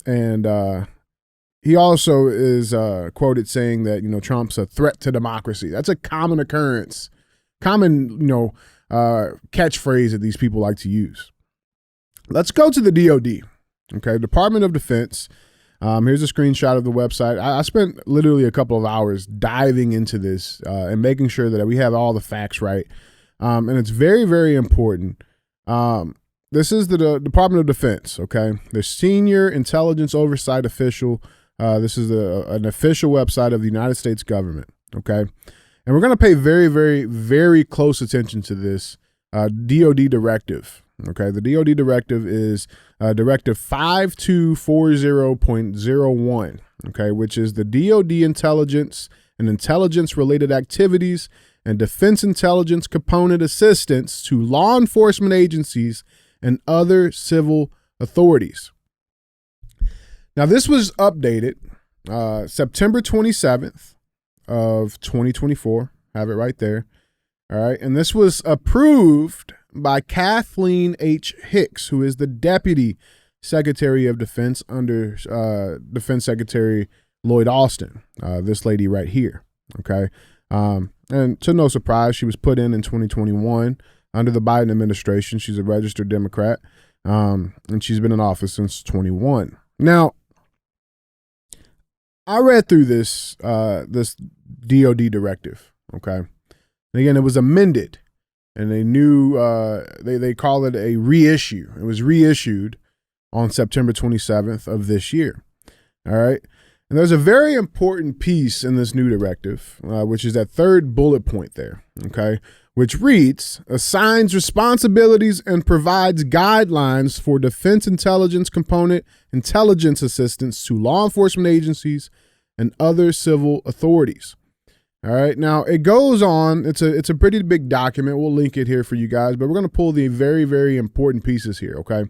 he also is quoted saying that, Trump's a threat to democracy. That's a common occurrence, common, catchphrase that these people like to use. Let's go to the DOD. Okay. Department of Defense. Here's a screenshot of the website. I spent literally a couple of hours diving into this and making sure that we have all the facts right. And it's very, very important. This is the Department of Defense, okay? The Senior Intelligence Oversight Official. This is an official website of the United States government, okay? And we're going to pay very, very, very close attention to this DOD directive. Okay, the DOD directive is Directive 5240.01, okay, which is the DOD intelligence and intelligence-related activities and defense intelligence component assistance to law enforcement agencies and other civil authorities. Now, this was updated September 27th of 2024. Have it right there. All right, and this was approved by Kathleen H. Hicks, who is the Deputy Secretary of Defense under Defense Secretary Lloyd Austin, this lady right here, okay? And to no surprise, she was put in 2021 under the Biden administration. She's a registered Democrat, and she's been in office since 21. Now, I read through this DOD directive, okay? And again, it was amended. And they knew they call it a reissue. It was reissued on September 27th of this year. All right. And there's a very important piece in this new directive, which is that third bullet point there. Okay. Which reads, assigns responsibilities and provides guidelines for defense intelligence component intelligence assistance to law enforcement agencies and other civil authorities. All right. Now it goes on. It's a pretty big document. We'll link it here for you guys, but we're going to pull the very, very important pieces here. Okay.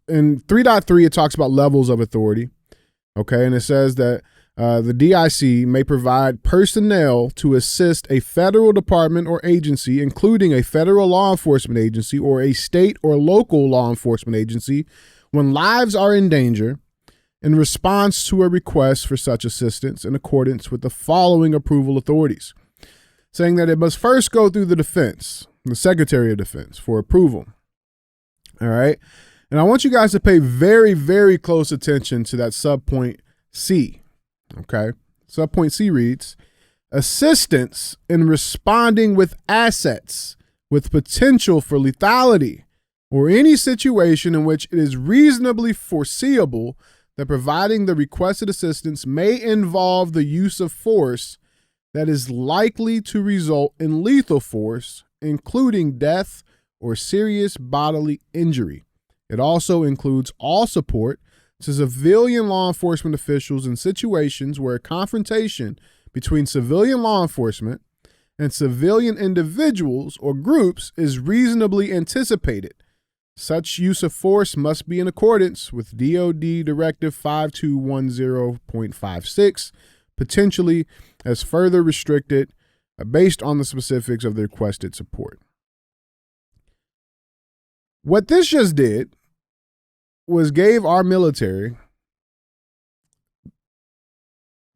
In 3.3, it talks about levels of authority. Okay. And it says that the DIC may provide personnel to assist a federal department or agency, including a federal law enforcement agency or a state or local law enforcement agency, when lives are in danger, in response to a request for such assistance in accordance with the following approval authorities, saying that it must first go through the Secretary of Defense for approval. All right. And I want you guys to pay very, very close attention to that subpoint C. Okay. Subpoint C reads, assistance in responding with assets with potential for lethality, or any situation in which it is reasonably foreseeable that providing the requested assistance may involve the use of force that is likely to result in lethal force, including death or serious bodily injury. It also includes all support to civilian law enforcement officials in situations where a confrontation between civilian law enforcement and civilian individuals or groups is reasonably anticipated. Such use of force must be in accordance with DoD Directive 5210.56, potentially as further restricted based on the specifics of the requested support. What this just did was gave our military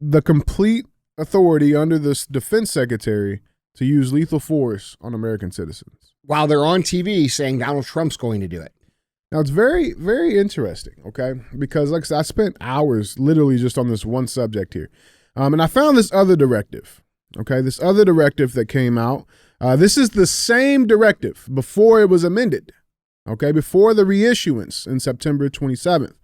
the complete authority under the defense secretary to use lethal force on American citizens. While they're on TV saying Donald Trump's going to do it. Now, it's very, very interesting, okay? Because, like I said, I spent hours literally just on this one subject here. And I found this other directive, okay? This other directive that came out. This is the same directive before it was amended, okay? Before the reissuance in September 27th,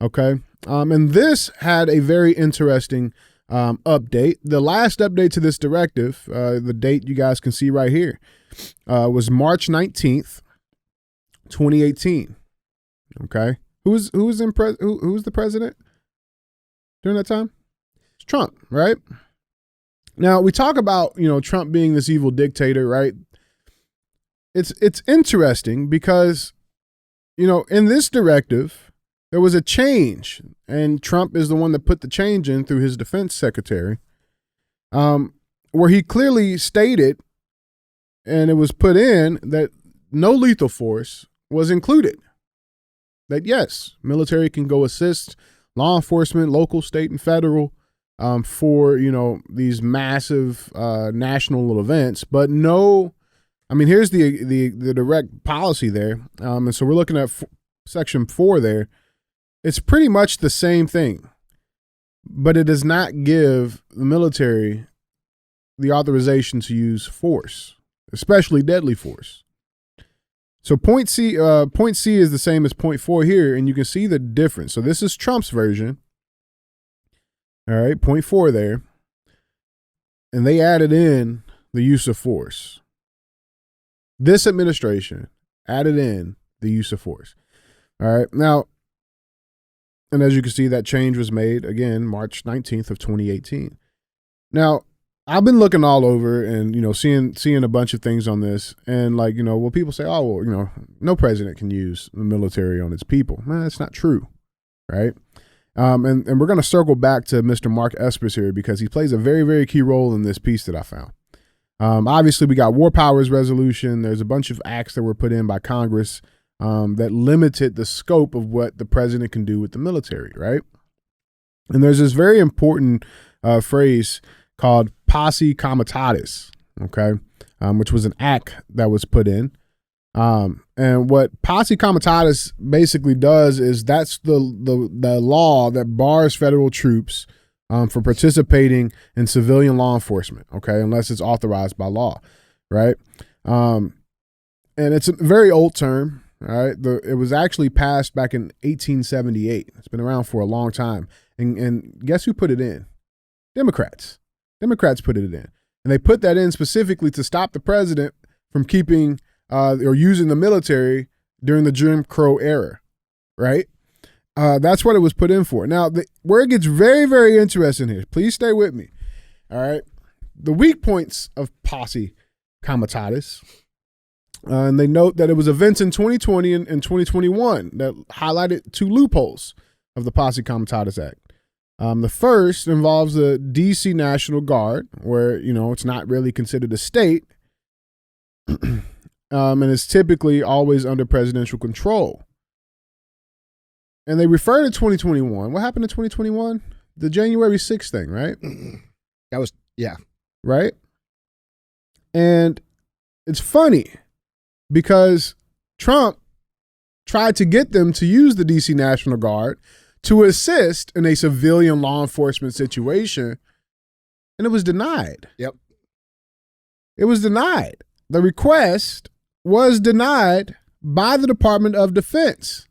okay? And this had a very interesting update. The last update to this directive, the date you guys can see right here, was March 19th, 2018. Okay, who was the president during that time? It's Trump, right? Now we talk about Trump being this evil dictator, right? It's interesting because in this directive there was a change, and Trump is the one that put the change in through his defense secretary, where he clearly stated, and it was put in, that no lethal force was included. That yes, military can go assist law enforcement, local, state, and federal, for these massive national events, but no. I mean, here's the direct policy there, and so we're looking at Section 4 there. It's pretty much the same thing, but it does not give the military the authorization to use force, especially deadly force. So point C is the same as point 4 here, and you can see the difference. So this is Trump's version. All right, point 4 there. And they added in the use of force. This administration added in the use of force. All right, now, and as you can see, that change was made, again, March 19th of 2018. Now, I've been looking all over and, seeing a bunch of things on this. And people say, oh, well, no president can use the military on its people. Man, that's not true, right? And we're going to circle back to Mr. Mark Espers here because he plays a very, very key role in this piece that I found. Obviously, we got War Powers Resolution. There's a bunch of acts that were put in by Congress that limited the scope of what the president can do with the military, right? And there's this very important phrase called posse comitatus, okay, which was an act that was put in. And what posse comitatus basically does is that's the law that bars federal troops for participating in civilian law enforcement, okay, unless it's authorized by law, right? And it's a very old term, all right? It was actually passed back in 1878. It's been around for a long time. And guess who put it in? Democrats. Democrats put it in. And they put that in specifically to stop the president from keeping or using the military during the Jim Crow era, right? That's what it was put in for. Now, where it gets very, very interesting here, please stay with me, all right? The weak points of posse comitatus, and they note that it was events in 2020 and 2021 that highlighted two loopholes of the Posse Comitatus Act. The first involves the D.C. National Guard, where, it's not really considered a state, and it's typically always under presidential control. And they refer to 2021. What happened in 2021? The January 6th thing, right? That was, yeah. Right? And it's funny because Trump tried to get them to use the D.C. National Guard to assist in a civilian law enforcement situation, and it was denied. Yep. It was denied. the request was denied by the Department of Defense.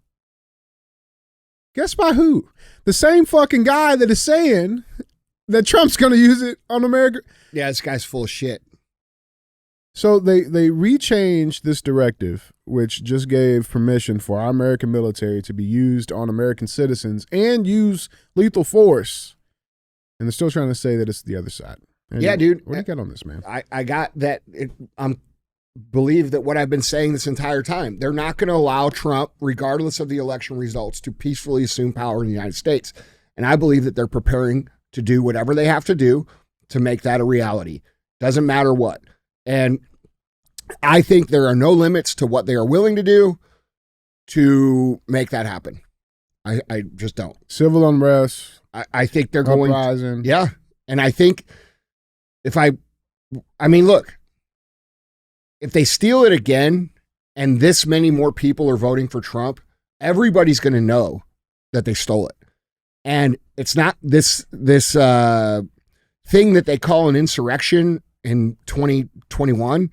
Guess by who? The same fucking guy that is saying that Trump's going to use it on America. Yeah, this guy's full of shit. So they rechanged this directive, which just gave permission for our American military to be used on American citizens and use lethal force. And they're still trying to say that it's the other side. And yeah, dude. What do you got on this, man? I got that. Believe that what I've been saying this entire time. They're not going to allow Trump, regardless of the election results, to peacefully assume power in the United States. And I believe that they're preparing to do whatever they have to do to make that a reality. Doesn't matter what. And I think there are no limits to what they are willing to do to make that happen. I just don't. Civil unrest. I think they're going. Uprising. Yeah. And I think look, if they steal it again and this many more people are voting for Trump, everybody's going to know that they stole it. And it's not this thing that they call an insurrection in 2021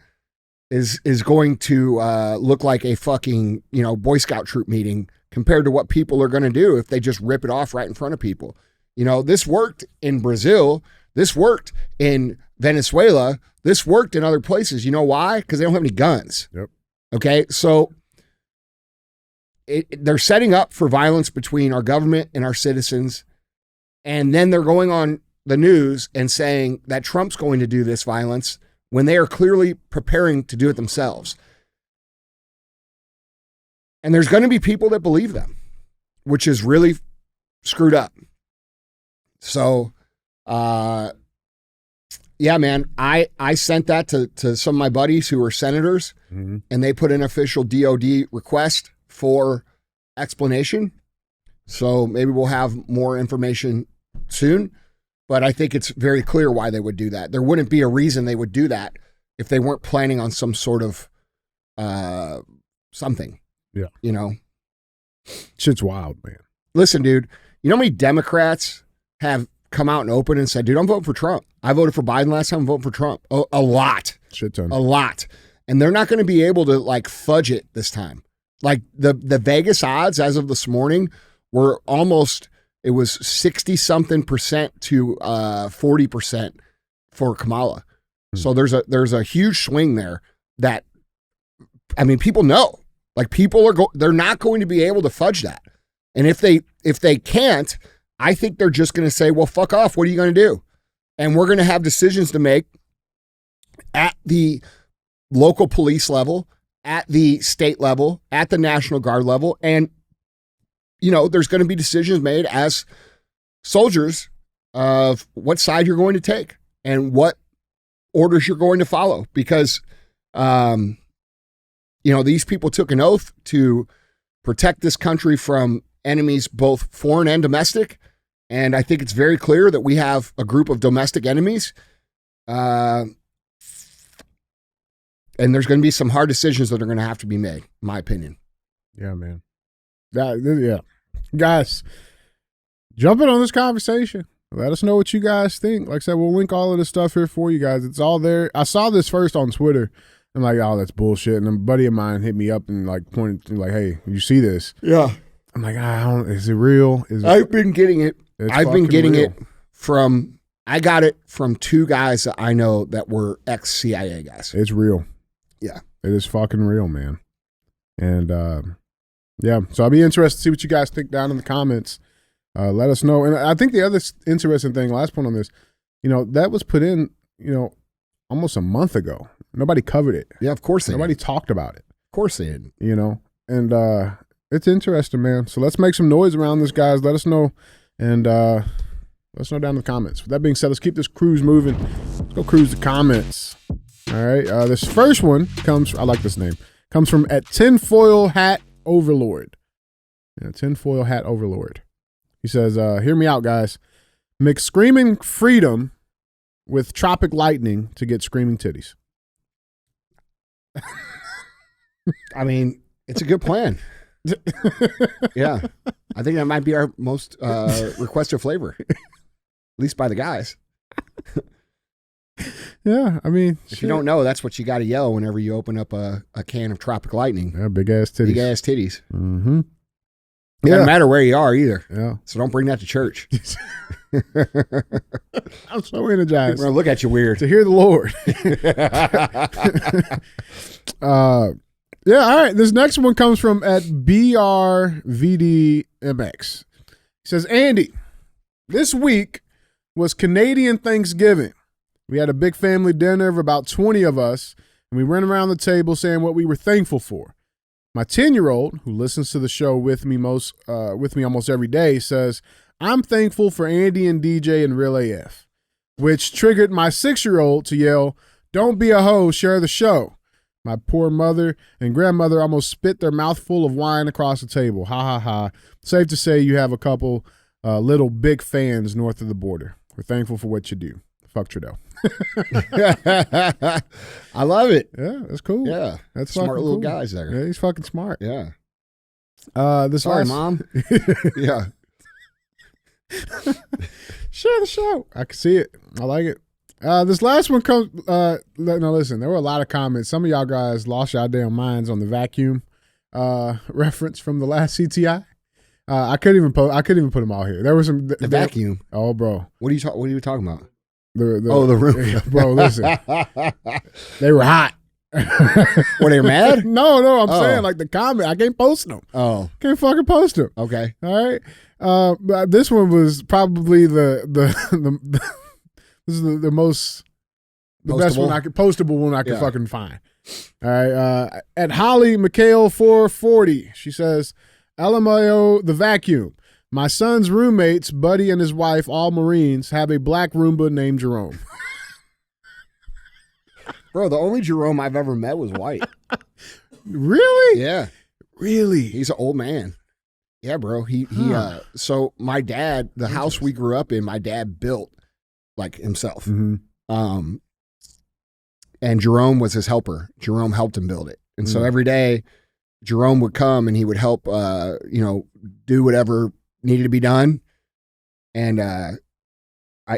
is going to look like a fucking, Boy Scout troop meeting compared to what people are going to do if they just rip it off right in front of people. This worked in Brazil. This worked in Venezuela. This worked in other places. You know why? Because they don't have any guns. Yep. Okay, so they're setting up for violence between our government and our citizens, and then they're going on the news and saying that Trump's going to do this violence when they are clearly preparing to do it themselves. And there's going to be people that believe them, which is really screwed up. So, yeah, man, I sent that to some of my buddies who are senators, and they put an official DOD request for explanation. So maybe we'll have more information soon, but I think it's very clear why they would do that. There wouldn't be a reason they would do that if they weren't planning on some sort of something. Yeah. Shit's wild, man. Listen, dude, you know how many Democrats have come out and open and said, dude, I'm voting for Trump. I voted for Biden last time. I'm voting for Trump. A lot. Shit ton. A lot. And they're not going to be able to fudge it this time. Like the Vegas odds as of this morning were it was 60 something percent to 40% for Kamala. So there's a huge swing there that, people know, they're not going to be able to fudge that. And if they can't, I think they're just going to say, well, fuck off. What are you going to do? And we're going to have decisions to make at the local police level, at the state level, at the National Guard level. And, there's going to be decisions made as soldiers of what side you're going to take and what orders you're going to follow. Because, these people took an oath to protect this country from enemies, both foreign and domestic. And I think it's very clear that we have a group of domestic enemies. And there's going to be some hard decisions that are going to have to be made, in my opinion. Yeah, man. Yeah. Guys, jump in on this conversation. Let us know what you guys think. Like I said, we'll link all of this stuff here for you guys. It's all there. I saw this first on Twitter. I'm like, oh, that's bullshit. And a buddy of mine hit me up and pointed to hey, you see this? Yeah. I'm like, is it real? I've been getting it. I've been getting real. I got it from two guys that I know that were ex-CIA guys. It's real. Yeah. It is fucking real, man. And yeah, so I'll be interested to see what you guys think down in the comments. Let us know. And I think the other interesting thing, last point on this, that was put in, almost a month ago. Nobody covered it. Yeah, of course they Nobody did. talked about it. Of course they didn't. And it's interesting, man. So let's make some noise around this, guys. Let us know. And let us know down in the comments. With that being said, let's keep this cruise moving. Let's go cruise the comments. All right. This first one I like this name, comes from at Tinfoil Hat Overlord. Yeah, Tinfoil Hat Overlord. He says, hear me out, guys. Mix screaming freedom with tropic lightning to get screaming titties. It's a good plan. Yeah. I think that might be our most requested flavor, at least by the guys. Yeah, I mean, If you don't know, that's what you got to yell whenever you open up a can of Tropic Lightning. Yeah, big ass titties. Big ass titties. Mm-hmm. It doesn't matter where you are either. Yeah. So don't bring that to church. I'm so energized. We're gonna look at you weird. To hear the Lord. Yeah, all right. This next one comes from at BRVDMX. He says, Andy, this week was Canadian Thanksgiving. We had a big family dinner of about 20 of us, and we went around the table saying what we were thankful for. My 10-year-old, who listens to the show with me almost every day, says, I'm thankful for Andy and DJ and Real AF, which triggered my 6-year-old to yell, don't be a hoe, share the show. My poor mother and grandmother almost spit their mouthful of wine across the table. Ha, ha, ha. Safe to say you have a couple little big fans north of the border. We're thankful for what you do. Fuck Trudeau. I love it. Yeah, that's cool. Yeah. That's smart fucking little cool. guys there. Yeah, he's fucking smart. Yeah. Sorry, Mom. Yeah. Share the show. I can see it. I like it. This last one comes. No, listen. There were a lot of comments. Some of y'all guys lost y'all damn minds on the vacuum reference from the last CTI. I couldn't even put them all here. There was some The vacuum. Oh, bro. What are you talking about? The room. Bro, listen. They were hot. Were they mad? No. I'm saying like the comment. I can't post them. Oh. Can't fucking post them. Okay. All right. But this one was probably the this is the most best one postable one I could fucking find. All right. At Holly McHale 440, she says, LMAO the vacuum. My son's roommates, Buddy and his wife, all Marines, have a black Roomba named Jerome. Bro, the only Jerome I've ever met was white. Really? Yeah. Really? He's an old man. Yeah, bro. So my dad, the house we grew up in, my dad built like himself. Mm-hmm. And Jerome was his helper. Jerome helped him build it. And so every day Jerome would come and he would help, do whatever needed to be done. And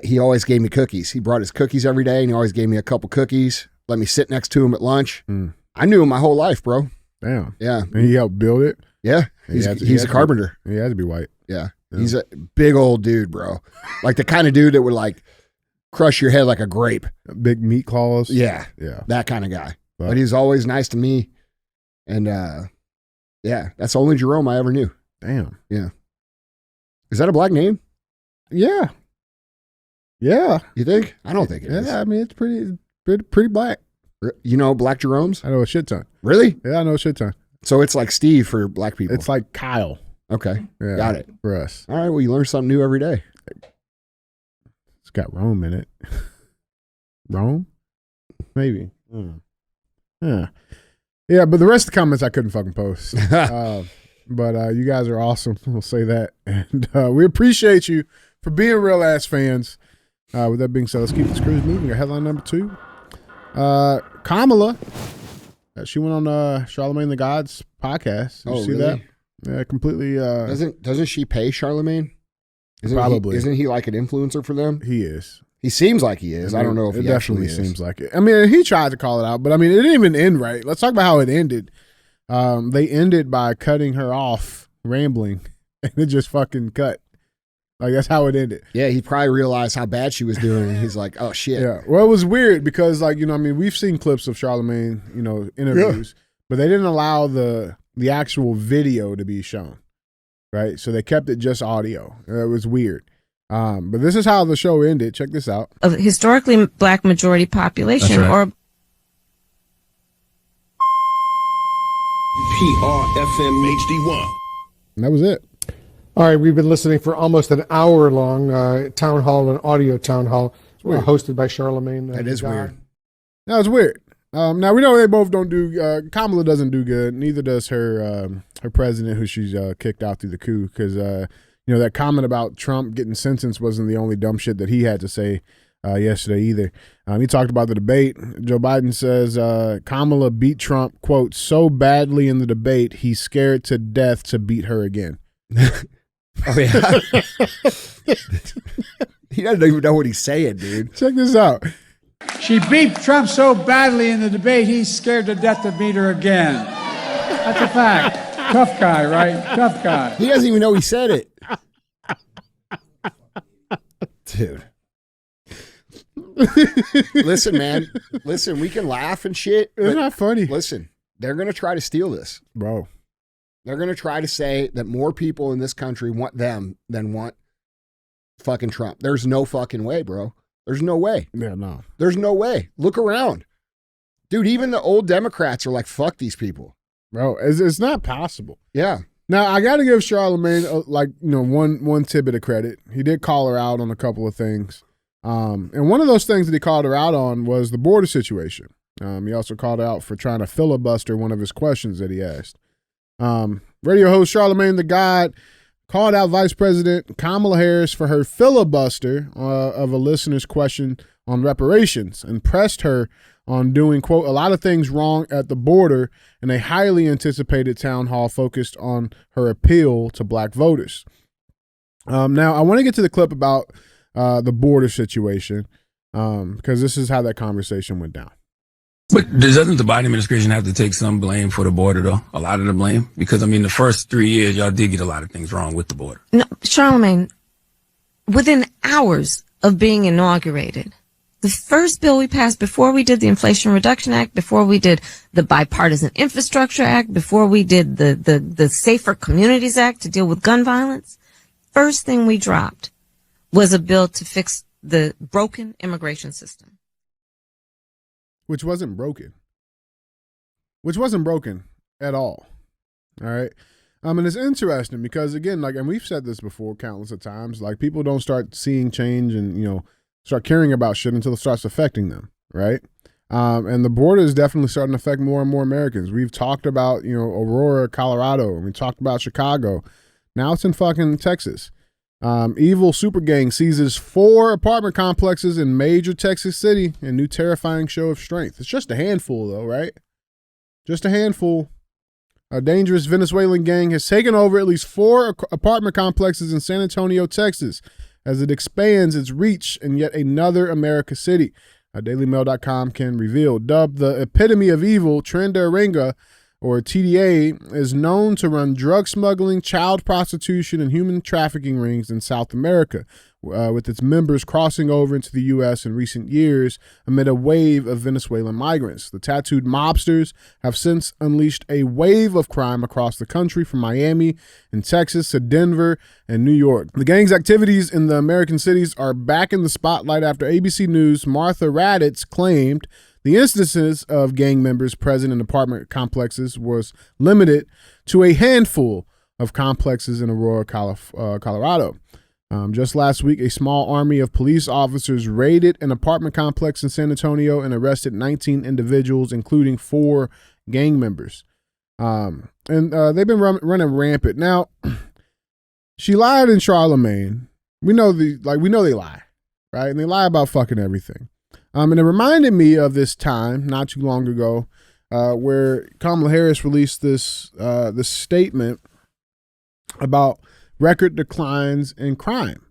he always gave me cookies. He brought his cookies every day and he always gave me a couple cookies, let me sit next to him at lunch. I knew him my whole life, bro. Damn. Yeah. And he helped build it? Yeah. He's a carpenter. He had to be white. Yeah. He's a big old dude, bro. Like the kind of dude that would like crush your head like a grape. Big meat claws. Yeah. Yeah. That kind of guy. But he was always nice to me. And that's the only Jerome I ever knew. Damn. Yeah. Is that a black name? Yeah. Yeah. You think? I don't think it is. Yeah, I mean, it's pretty black. You know black Jeromes? I know a shit ton. Really? Yeah, I know a shit ton. So it's like Steve for black people. It's like Kyle. Okay. Yeah, Got it. For us. All right. Well, you learn something new every day. It's got Rome in it. Rome? Maybe. Yeah. Yeah, but the rest of the comments I couldn't fucking post. But you guys are awesome. We'll say that. And we appreciate you for being real ass fans. With that being said, let's keep the screws moving. Your headline number 2. Kamala. She went on Charlamagne Tha God's podcast. Did you see really? that? Yeah, completely. Doesn't she pay Charlamagne? Probably. Isn't he like an influencer for them? He is. He seems like he is. I don't know if it he actually definitely is. seems like it. I mean, he tried to call it out, but I mean, it didn't even end right. Let's talk about how it ended. They ended by cutting her off rambling, and it just fucking cut. Like, that's how it ended. Yeah, he probably realized how bad she was doing, and he's like, oh, shit. Yeah. Well, it was weird because, like, I mean, we've seen clips of Charlamagne, interviews, but they didn't allow the actual video to be shown, right? So they kept it just audio. It was weird. But this is how the show ended. Check this out. A historically black majority population, right. or PRFM HD1. And that was it. All right, we've been listening for almost an hour long town hall, an audio town hall, hosted by Charlamagne. That is weird. That was weird. Now we know they both don't do. Kamala doesn't do good. Neither does her president, who she's kicked out through the coup. Because that comment about Trump getting sentenced wasn't the only dumb shit that he had to say yesterday either. He talked about the debate. Joe Biden says Kamala beat Trump, quote, so badly in the debate he's scared to death to beat her again. Oh, yeah. He doesn't even know what he's saying, dude. Check this out. She beat Trump so badly in the debate, he's scared to death to beat her again. That's a fact. Tough guy, right? Tough guy. He doesn't even know he said it. Dude. Listen, man. Listen, we can laugh and shit. It's not funny. Listen, they're going to try to steal this. Bro. They're going to try to say that more people in this country want them than want fucking Trump. There's no fucking way, bro. There's no way. Yeah, no. There's no way. Look around. Dude, even the old Democrats are like, fuck these people. Bro, it's not possible. Yeah. Now, I got to give Charlamagne, one tidbit of credit. He did call her out on a couple of things. And one of those things that he called her out on was the border situation. He also called her out for trying to filibuster one of his questions that he asked. Radio host Charlamagne Tha God called out Vice President Kamala Harris for her filibuster of a listener's question on reparations and pressed her on doing, quote, a lot of things wrong at the border in a highly anticipated town hall focused on her appeal to black voters. Now, I want to get to the clip about the border situation because this is how that conversation went down. But doesn't the Biden administration have to take some blame for the border, though? A lot of the blame? Because, I mean, the first 3 years, y'all did get a lot of things wrong with the border. No, Charlamagne, within hours of being inaugurated, the first bill we passed before we did the Inflation Reduction Act, before we did the Bipartisan Infrastructure Act, before we did the Safer Communities Act to deal with gun violence, first thing we dropped was a bill to fix the broken immigration system. Which wasn't broken at all. All right. And it's interesting because, again, and we've said this before countless of times, people don't start seeing change and, start caring about shit until it starts affecting them. Right. And the border is definitely starting to affect more and more Americans. We've talked about, Aurora, Colorado, and we talked about Chicago. Now it's in fucking Texas. Evil super gang seizes 4 apartment complexes in major Texas city in new terrifying show of strength. It's just a handful though, right? Just a handful. A dangerous Venezuelan gang has taken over at least 4 apartment complexes in San Antonio, Texas, as it expands its reach in yet another America city. DailyMail.com can reveal. Dubbed the epitome of evil, Trendarenga, or TDA, is known to run drug smuggling, child prostitution, and human trafficking rings in South America, with its members crossing over into the U.S. in recent years amid a wave of Venezuelan migrants. The tattooed mobsters have since unleashed a wave of crime across the country, from Miami and Texas to Denver and New York. The gang's activities in the American cities are back in the spotlight after ABC News' Martha Raddatz claimed the instances of gang members present in apartment complexes was limited to a handful of complexes in Aurora, Colorado. Just last week, a small army of police officers raided an apartment complex in San Antonio and arrested 19 individuals, including 4 gang members. And they've been running rampant. Now, she lied in Charlamagne. We know they lie, right? And they lie about fucking everything. And it reminded me of this time not too long ago where Kamala Harris released this statement about record declines in crime,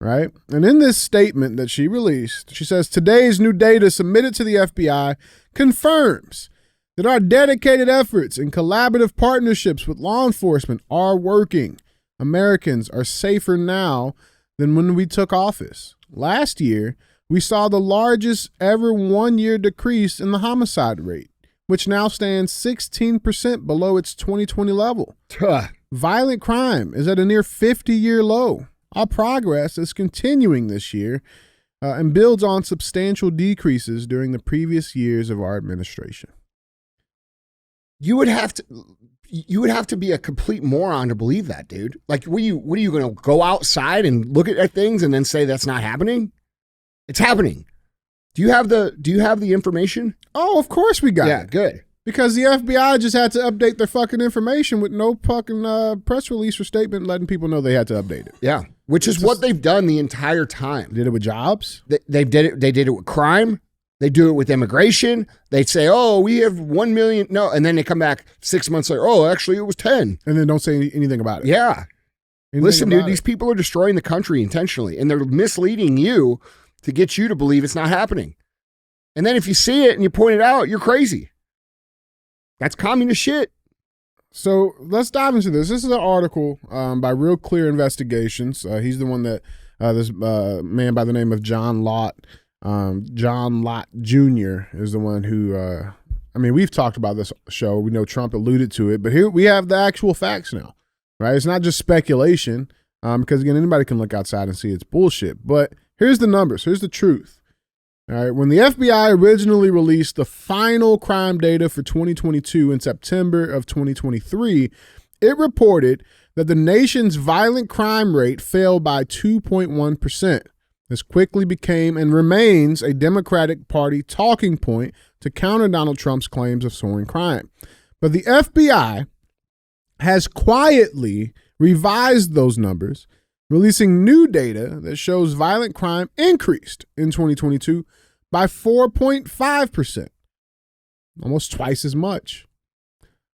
right? And in this statement that she released, she says, today's new data submitted to the FBI confirms that our dedicated efforts and collaborative partnerships with law enforcement are working. Americans are safer now than when we took office. Last year, we saw the largest ever one-year decrease in the homicide rate, which now stands 16% below its 2020 level. Violent crime is at a near 50-year low. Our progress is continuing this year and builds on substantial decreases during the previous years of our administration. You would have to be a complete moron to believe that, dude. What are you going to go outside and look at things and then say that's not happening? It's happening. Do you have the information? Oh, of course we got it. Yeah, good. Because the FBI just had to update their fucking information with no fucking press release or statement letting people know they had to update it. Yeah, which is what they've done the entire time. They did it with jobs. They did it with crime. They do it with immigration. They say, "Oh, we have 1 million." No, and then they come back 6 months later. Oh, actually, it was 10. And then don't say anything about it. Yeah. Listen, dude, these people are destroying the country intentionally, and they're misleading you to get you to believe it's not happening. And then if you see it and you point it out, you're crazy. That's communist shit. So let's dive into this. This is an article by Real Clear Investigations. He's the one that this man by the name of John Lott Jr. is the one who, we've talked about this show. We know Trump alluded to it, but here we have the actual facts now, right? It's not just speculation because, again, anybody can look outside and see it's bullshit. But here's the numbers. Here's the truth. All right, when the FBI originally released the final crime data for 2022 in September of 2023, it reported that the nation's violent crime rate fell by 2.1%. This quickly became and remains a Democratic Party talking point to counter Donald Trump's claims of soaring crime. But the FBI has quietly revised those numbers, releasing new data that shows violent crime increased in 2022 by 4.5%, almost twice as much.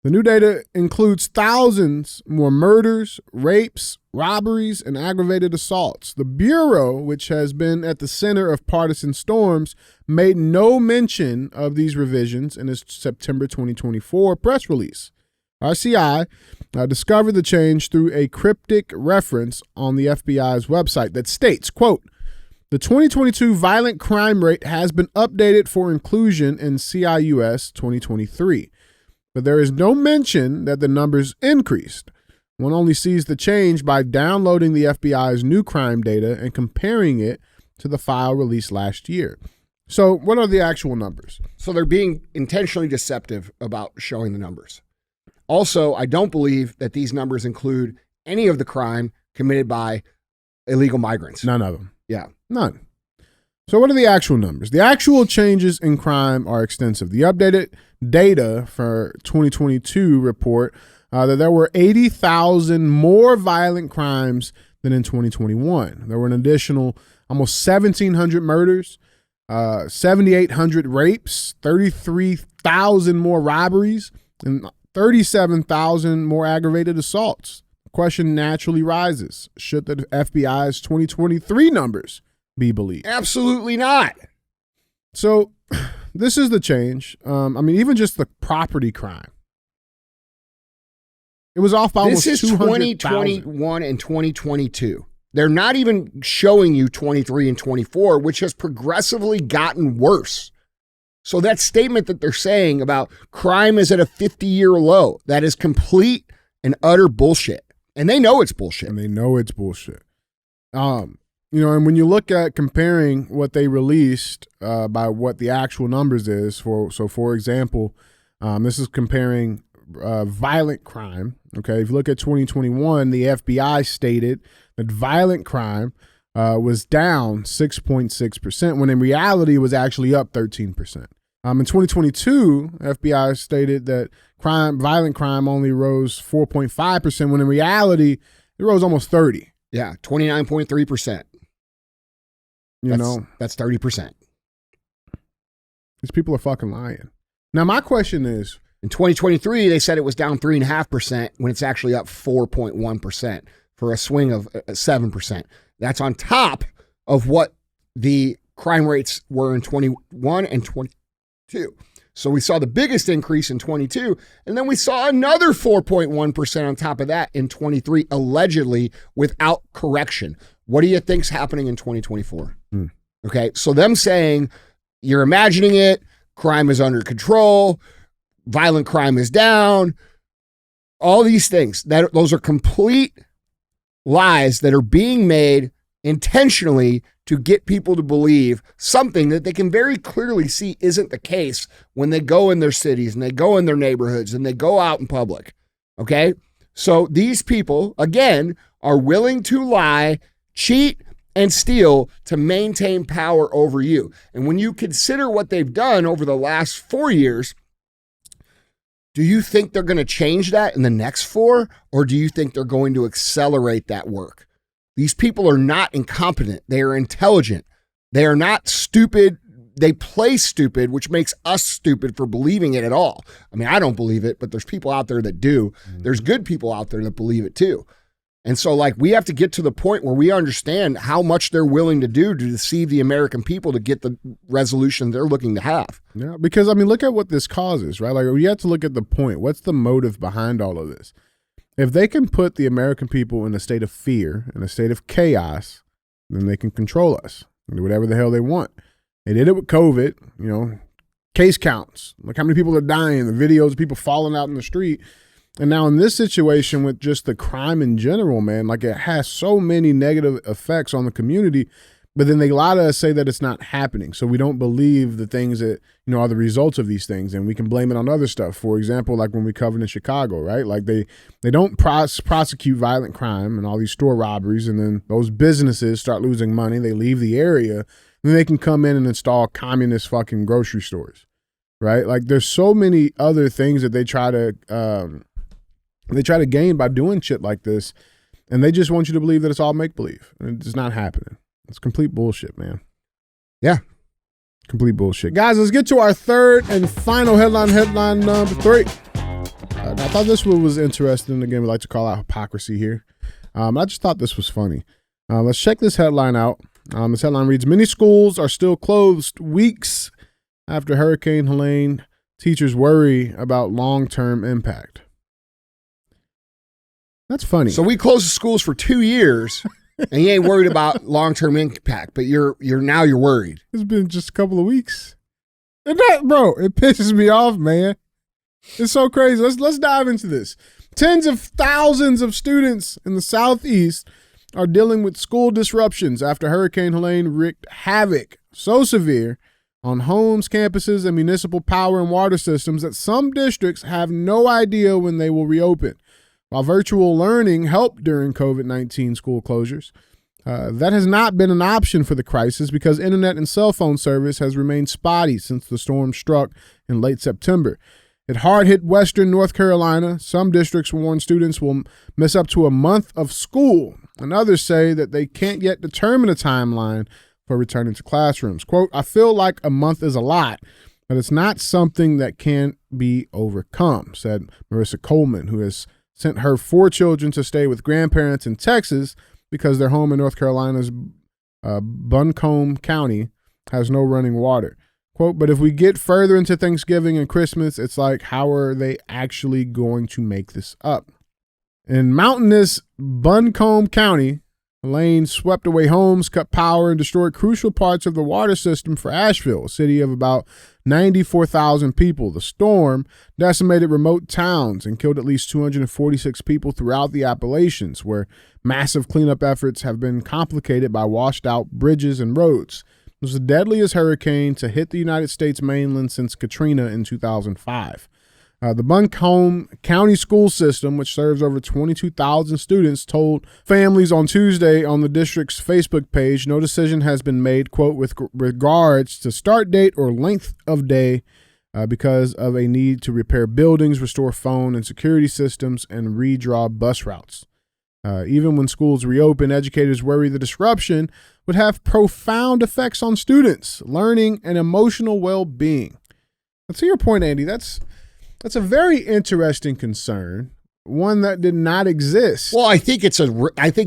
The new data includes thousands more murders, rapes, robberies, and aggravated assaults. The Bureau, which has been at the center of partisan storms, made no mention of these revisions in its September 2024 press release. RCI discovered the change through a cryptic reference on the FBI's website that states, quote, "The 2022 violent crime rate has been updated for inclusion in CIUS 2023, but there is no mention that the numbers increased. One only sees the change by downloading the FBI's new crime data and comparing it to the file released last year." So what are the actual numbers? So they're being intentionally deceptive about showing the numbers. Also, I don't believe that these numbers include any of the crime committed by illegal migrants. None of them. Yeah. None. So what are the actual numbers? The actual changes in crime are extensive. The updated data for 2022 report that there were 80,000 more violent crimes than in 2021. There were an additional almost 1,700 murders, 7,800 rapes, 33,000 more robberies, and 37,000 more aggravated assaults. The question naturally rises: should the FBI's 2023 numbers be believed? Absolutely not. So this is the change. Even just the property crime. It was off by almost 200,000. This is 2021 and 2022. They're not even showing you 23 and 24, which has progressively gotten worse. So that statement that they're saying about crime is at a 50-year low, that is complete and utter bullshit. And they know it's bullshit. And when you look at comparing what they released by what the actual numbers is, for example, this is comparing violent crime. Okay, if you look at 2021, the FBI stated that violent crime was down 6.6%, when in reality it was actually up 13%. In 2022, FBI stated that violent crime only rose 4.5%, when in reality it rose almost 30%. Yeah, 29.3%. That's 30%. These people are fucking lying. Now, my question is, in 2023, they said it was down 3.5% when it's actually up 4.1% for a swing of 7%. That's on top of what the crime rates were in 21 and 22. So we saw the biggest increase in 22, and then we saw another 4.1% on top of that in 23, allegedly without correction. What do you think's happening in 2024? Okay, so them saying you're imagining it, crime is under control, violent crime is down, all these things, those are complete lies that are being made intentionally to get people to believe something that they can very clearly see isn't the case when they go in their cities and they go in their neighborhoods and they go out in public. Okay? So these people, again, are willing to lie, cheat, and steal to maintain power over you. And when you consider what they've done over the last 4 years, do you think they're going to change that in the next 4, or do you think they're going to accelerate that work? These people are not incompetent. They are intelligent. They are not stupid. They play stupid, which makes us stupid for believing it at all. I mean, I don't believe it, but there's people out there that do. There's good people out there that believe it too. And so, like, we have to get to the point where we understand how much they're willing to do to deceive the American people to get the resolution they're looking to have. Yeah, because, I mean, look at what this causes, right? Like, we have to look at the point. What's the motive behind all of this? If they can put the American people in a state of fear, in a state of chaos, then they can control us and do whatever the hell they want. They did it with COVID, you know, case counts. Look how many people are dying, the videos of people falling out in the street. And now in this situation with just the crime in general, man, like it has so many negative effects on the community, but then they lie to us, say that it's not happening. So we don't believe the things that, you know, are the results of these things, and we can blame it on other stuff. For example, like when we covered in Chicago, right? Like they don't prosecute violent crime and all these store robberies, and then those businesses start losing money. They leave the area, and then they can come in and install communist fucking grocery stores, right? Like there's so many other things that they try to gain by doing shit like this, and they just want you to believe that it's all make believe, and it's not happening. It's complete bullshit, man. Yeah. Complete bullshit. Guys, let's get to our third and final headline number 3. I thought this one was interesting. Again, we like to call out hypocrisy here. I just thought this was funny. Let's check this headline out. This headline reads, many schools are still closed weeks after Hurricane Helene. Teachers worry about long-term impact. That's funny. So we closed the schools for 2 years, and you ain't worried about long-term impact, but you're worried. It's been just a couple of weeks. And that, bro, it pisses me off, man. It's so crazy. Let's dive into this. Tens of thousands of students in the Southeast are dealing with school disruptions after Hurricane Helene wreaked havoc so severe on homes, campuses, and municipal power and water systems that some districts have no idea when they will reopen. While virtual learning helped during COVID-19 school closures, that has not been an option for the crisis because internet and cell phone service has remained spotty since the storm struck in late September. It hard hit western North Carolina. Some districts warn students will miss up to a month of school, and others say that they can't yet determine a timeline for returning to classrooms. Quote, I feel like a month is a lot, but it's not something that can't be overcome, said Marissa Coleman, who has sent her 4 children to stay with grandparents in Texas because their home in North Carolina's Buncombe County has no running water. Quote, but if we get further into Thanksgiving and Christmas, it's like, how are they actually going to make this up? In mountainous Buncombe County, Helene swept away homes, cut power, and destroyed crucial parts of the water system for Asheville, a city of about 94,000 people. The storm decimated remote towns and killed at least 246 people throughout the Appalachians, where massive cleanup efforts have been complicated by washed-out bridges and roads. It was the deadliest hurricane to hit the United States mainland since Katrina in 2005. The Buncombe County school system, which serves over 22,000 students, told families on Tuesday on the district's Facebook page no decision has been made, quote, with regards to start date or length of day because of a need to repair buildings, restore phone and security systems, and redraw bus routes. Even when schools reopen, educators worry the disruption would have profound effects on students' learning and emotional well-being. And to your point, Andy, that's a very interesting concern, one that did not exist. Well, I think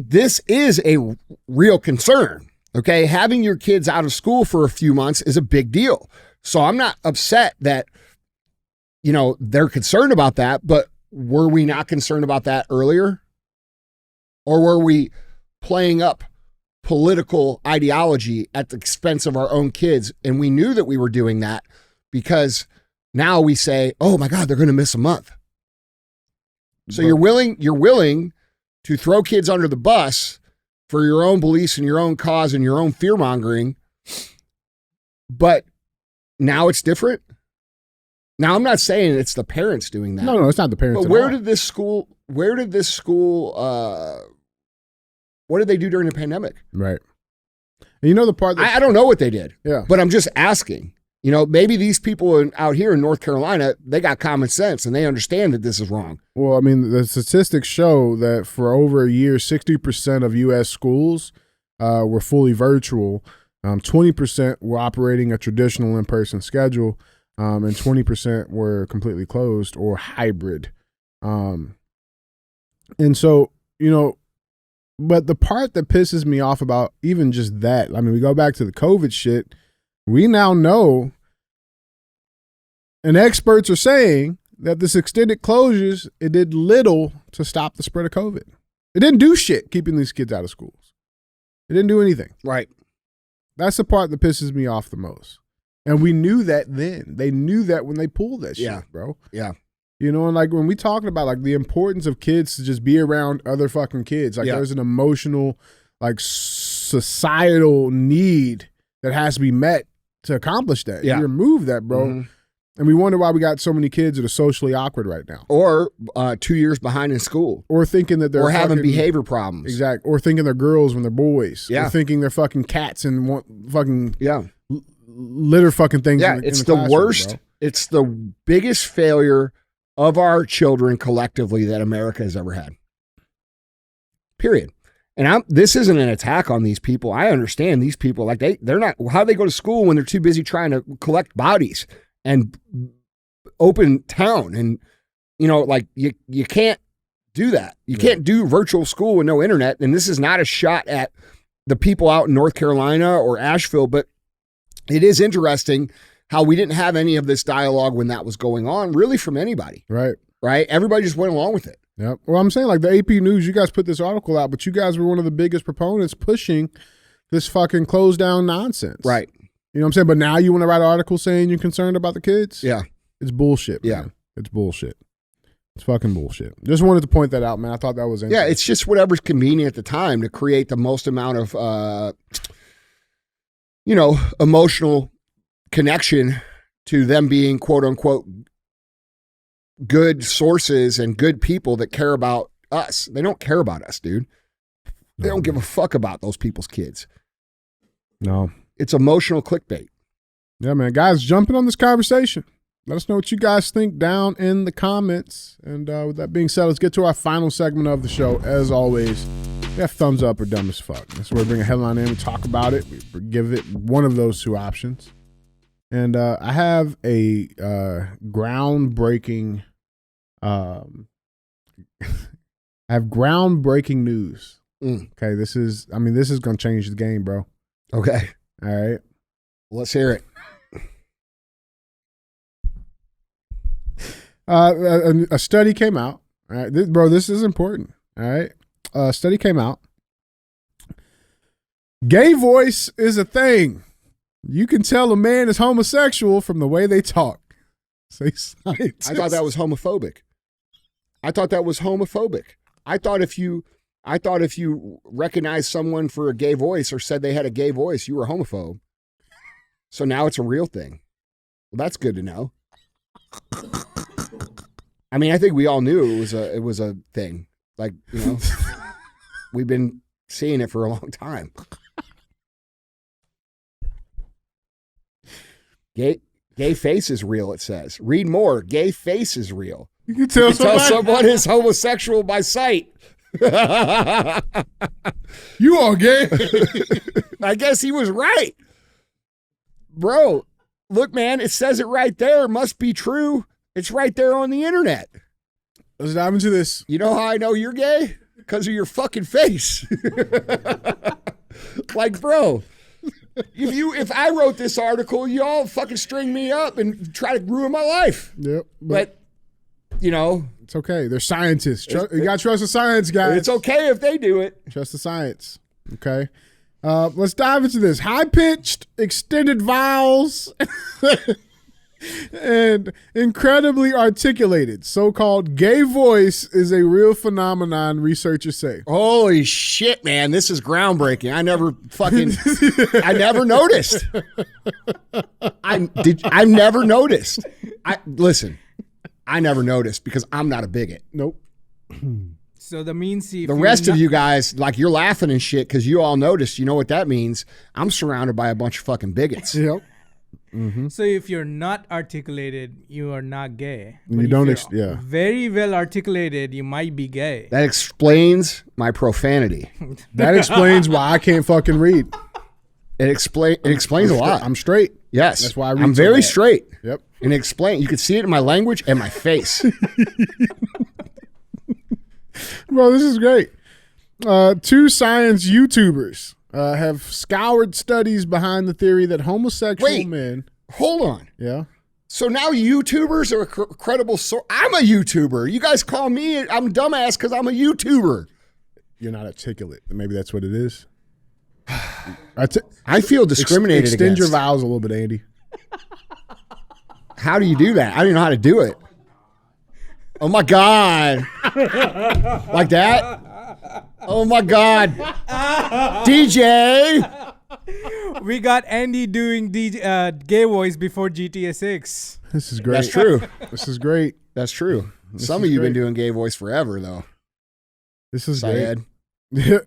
this is a real concern. Okay, having your kids out of school for a few months is a big deal. So I'm not upset that, you know, they're concerned about that, but were we not concerned about that earlier? Or were we playing up political ideology at the expense of our own kids? And we knew that we were doing that because now we say, oh my God, they're going to miss a month. So you're willing to throw kids under the bus for your own beliefs and your own cause and your own fear mongering. But now it's different. Now I'm not saying it's the parents doing that. No, it's not the parents. But where did this school, what did they do during the pandemic? Right. And you know the part that I don't know what they did. Yeah. But I'm just asking. You know, maybe these people out here in North Carolina, they got common sense and they understand that this is wrong. Well, I mean, the statistics show that for over a year, 60% of U.S. schools were fully virtual. 20% were operating a traditional in-person schedule, and 20% were completely closed or hybrid. And so, you know, But the part that pisses me off about even just that, I mean, we go back to the COVID shit. We now know, and experts are saying that this extended closures, it did little to stop the spread of COVID. It didn't do shit keeping these kids out of schools. It didn't do anything. Right. That's the part that pisses me off the most. And we knew that then. They knew that when they pulled that shit, bro. Yeah. You know, and like when we talking about like the importance of kids to just be around other fucking kids, like there's an emotional, like societal need that has to be met to accomplish that. Yeah. You remove that, bro. Mm-hmm. And we wonder why we got so many kids that are socially awkward right now. Or 2 years behind in school. Or thinking that they're having behavior problems. Exactly. Or thinking they're girls when they're boys. Yeah. Or thinking they're fucking cats and want fucking litter fucking things. Yeah, it's the worst. Bro. It's the biggest failure of our children collectively that America has ever had. Period. And this isn't an attack on these people. I understand these people. Like they're not, how do they go to school when they're too busy trying to collect bodies and open town? And, you know, like you can't do that. You can't do virtual school with no internet. And this is not a shot at the people out in North Carolina or Asheville, but it is interesting how we didn't have any of this dialogue when that was going on, really, from anybody. Right. Right? Everybody just went along with it. Yep. Well, I'm saying, like, the AP News, you guys put this article out, but you guys were one of the biggest proponents pushing this fucking closed down nonsense. Right. You know what I'm saying? But now you want to write an article saying you're concerned about the kids? Yeah. It's bullshit, man. Yeah. It's bullshit. It's fucking bullshit. Just wanted to point that out, man. I thought that was interesting. Yeah, it's just whatever's convenient at the time to create the most amount of, emotional connection to them being quote unquote good sources and good people that care about us. They don't care about us, dude. They don't give a fuck about those people's kids. No. It's emotional clickbait. Yeah, man. Guys, jumping on this conversation. Let us know what you guys think down in the comments. And with that being said, let's get to our final segment of the show. As always, we have thumbs up or dumb as fuck. That's where we bring a headline in, we talk about it, we give it one of those two options. And I have a groundbreaking, I have groundbreaking news. Okay, this is going to change the game, bro. Okay. All right. Let's hear it. A study came out. All right, this is important. All right. A study came out. Gay voice is a thing. You can tell a man is homosexual from the way they talk. Say science. I thought that was homophobic. I thought if you recognized someone for a gay voice or said they had a gay voice, you were a homophobe. So now it's a real thing. Well, that's good to know. I mean, I think we all knew it was a thing. Like, you know, we've been seeing it for a long time. Gay face is real, it says. Read more. Gay face is real. You can tell someone is homosexual by sight. You are gay. I guess he was right. Bro, look, man, it says it right there. It must be true. It's right there on the internet. Let's dive into this. You know how I know you're gay? Because of your fucking face. Like, bro, if I wrote this article, y'all fucking string me up and try to ruin my life. Yep. But you know. It's okay. They're scientists. You got to trust the science, guys. It's okay if they do it. Trust the science. Okay. Let's dive into this. High-pitched, extended vowels, and incredibly articulated so-called gay voice is a real phenomenon, researchers say. Holy shit, man. This is groundbreaking. I never noticed. I never noticed. Listen, I never noticed because I'm not a bigot. Nope. So that means the rest of you guys, like, you're laughing and shit because you all noticed. You know what that means? I'm surrounded by a bunch of fucking bigots. Yep. Mm-hmm. So if you're not articulated, you are not gay. You don't. Very well articulated, you might be gay. That explains my profanity. That explains why I can't fucking read. It explains a lot. I'm straight. Yes, that's why I read. I'm very straight. Yep. And you can see it in my language and my face. Bro, this is great. Two science YouTubers have scoured studies behind the theory that homosexual men. Hold on. Yeah. So now YouTubers are a credible source. I'm a YouTuber. You guys call me, I'm dumbass because I'm a YouTuber. You're not articulate. Maybe that's what it is. I feel discriminated against. Extend your vowels a little bit, Andy. How do you do that? I don't even know how to do it. Oh my God. Like that? Oh my God. DJ. We got Andy doing gay voice before GTA 6. This is great. That's true. This is great. That's true. Some of you have been doing gay voice forever, though. This is Syed. great.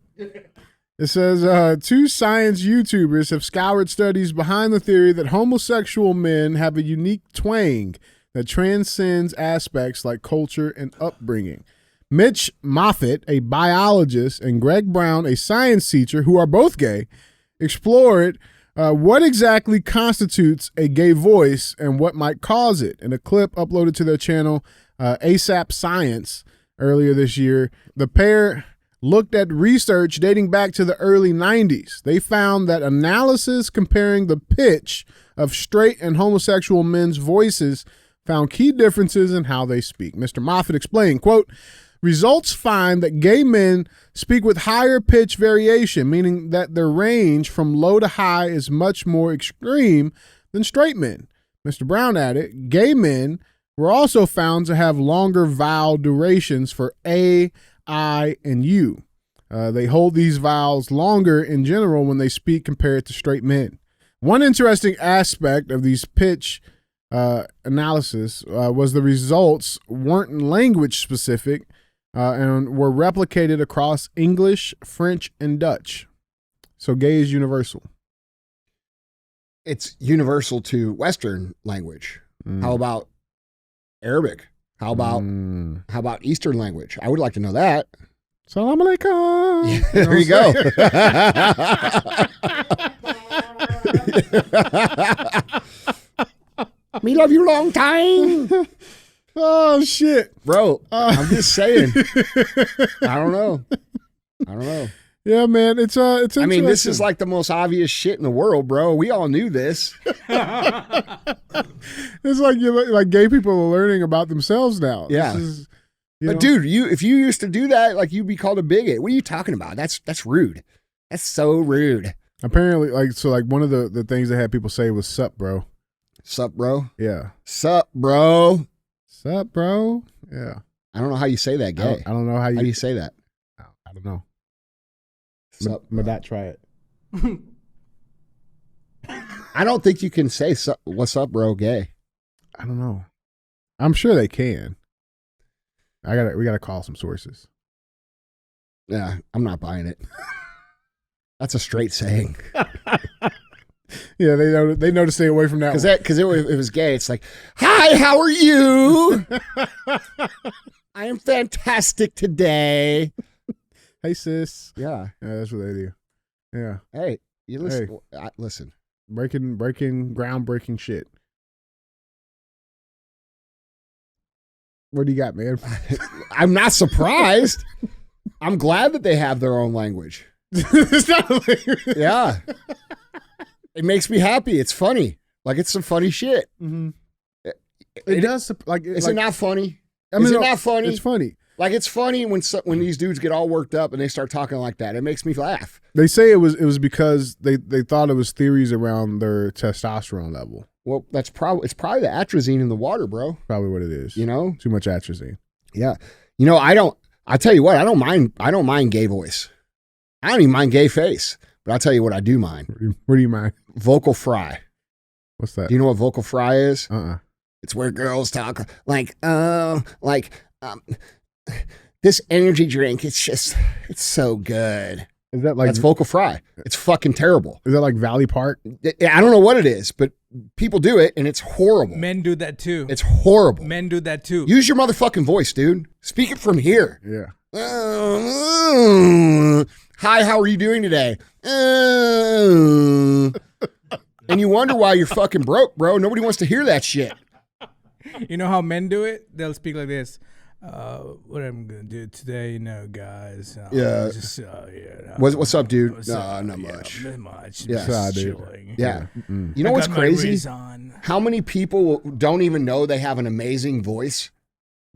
It says, two science YouTubers have scoured studies behind the theory that homosexual men have a unique twang that transcends aspects like culture and upbringing. Mitch Moffitt, a biologist, and Greg Brown, a science teacher, who are both gay, explored what exactly constitutes a gay voice and what might cause it. In a clip uploaded to their channel, ASAP Science, earlier this year, the pair looked at research dating back to the early 90s. They found that analysis comparing the pitch of straight and homosexual men's voices found key differences in how they speak. Mr. Moffitt explained, quote, results find that gay men speak with higher pitch variation, meaning that their range from low to high is much more extreme than straight men. Mr. Brown added, gay men were also found to have longer vowel durations for A, I, and U. They hold these vowels longer in general when they speak compared to straight men. One interesting aspect of these pitch analysis was the results weren't language specific and were replicated across English, French, and Dutch. So gay is universal. It's universal to Western language. How about Arabic? How about Eastern language? I would like to know that. Salam alaikum. Yeah, there you go. Me love you long time. Oh shit, bro. I'm just saying. I don't know. Yeah, man. It's I mean, this is like the most obvious shit in the world, bro. We all knew this. It's like gay people are learning about themselves now. Yeah. This is, but dude, if you used to do that, like you'd be called a bigot. What are you talking about? That's rude. That's so rude. Apparently, one of the things they had people say was "sup, bro." Sup, bro. Yeah. Sup, bro. Sup, bro. Yeah. I don't know how you say that, gay. I don't know how do you say that? I don't know. Sup, Madat, try it. I don't think you can say "what's up, bro" gay. I don't know. I'm sure they can. We gotta call some sources. Yeah, I'm not buying it. That's a straight saying. Yeah, they know to stay away from that. Because it was gay. It's like, hi, how are you? I am fantastic today. Hey, sis. Yeah, that's what they do. Yeah. Hey, you listen. Hey. Listen. Breaking, groundbreaking shit. What do you got, man? I'm not surprised. I'm glad that they have their own language. It's not a language. Yeah. It makes me happy. It's funny. Like, it's some funny shit. Mm-hmm. It does. Is it not funny? I mean, is it not funny? It's funny. Like, it's funny when these dudes get all worked up and they start talking like that. It makes me laugh. They say it was because they thought it was theories around their testosterone level. Well, it's probably the atrazine in the water, bro. Probably what it is. You know, too much atrazine. Yeah. You know, I tell you what, I don't mind gay voice. I don't even mind gay face. But I'll tell you what I do mind. What do you mind? Vocal fry. What's that? Do you know what vocal fry is? It's where girls talk like this energy drink. It's so good. Is that like that's vocal fry? It's fucking terrible. Is that like Valley Park? I don't know what it is, but people do it and it's horrible. Men do that too. It's horrible. Men do that too. Use your motherfucking voice, dude. Speak it from here. Yeah. Hi, how are you doing today? And you wonder why you're fucking broke, bro. Nobody wants to hear that shit. You know how men do it? They'll speak like this. what I'm gonna do today, guys. Yeah. Just, What's up, dude? What's No, up? not much. Not much. Yeah. Just Dude. chilling. Yeah. Mm-mm. You know I what's got my crazy? Rays on. How many people don't even know they have an amazing voice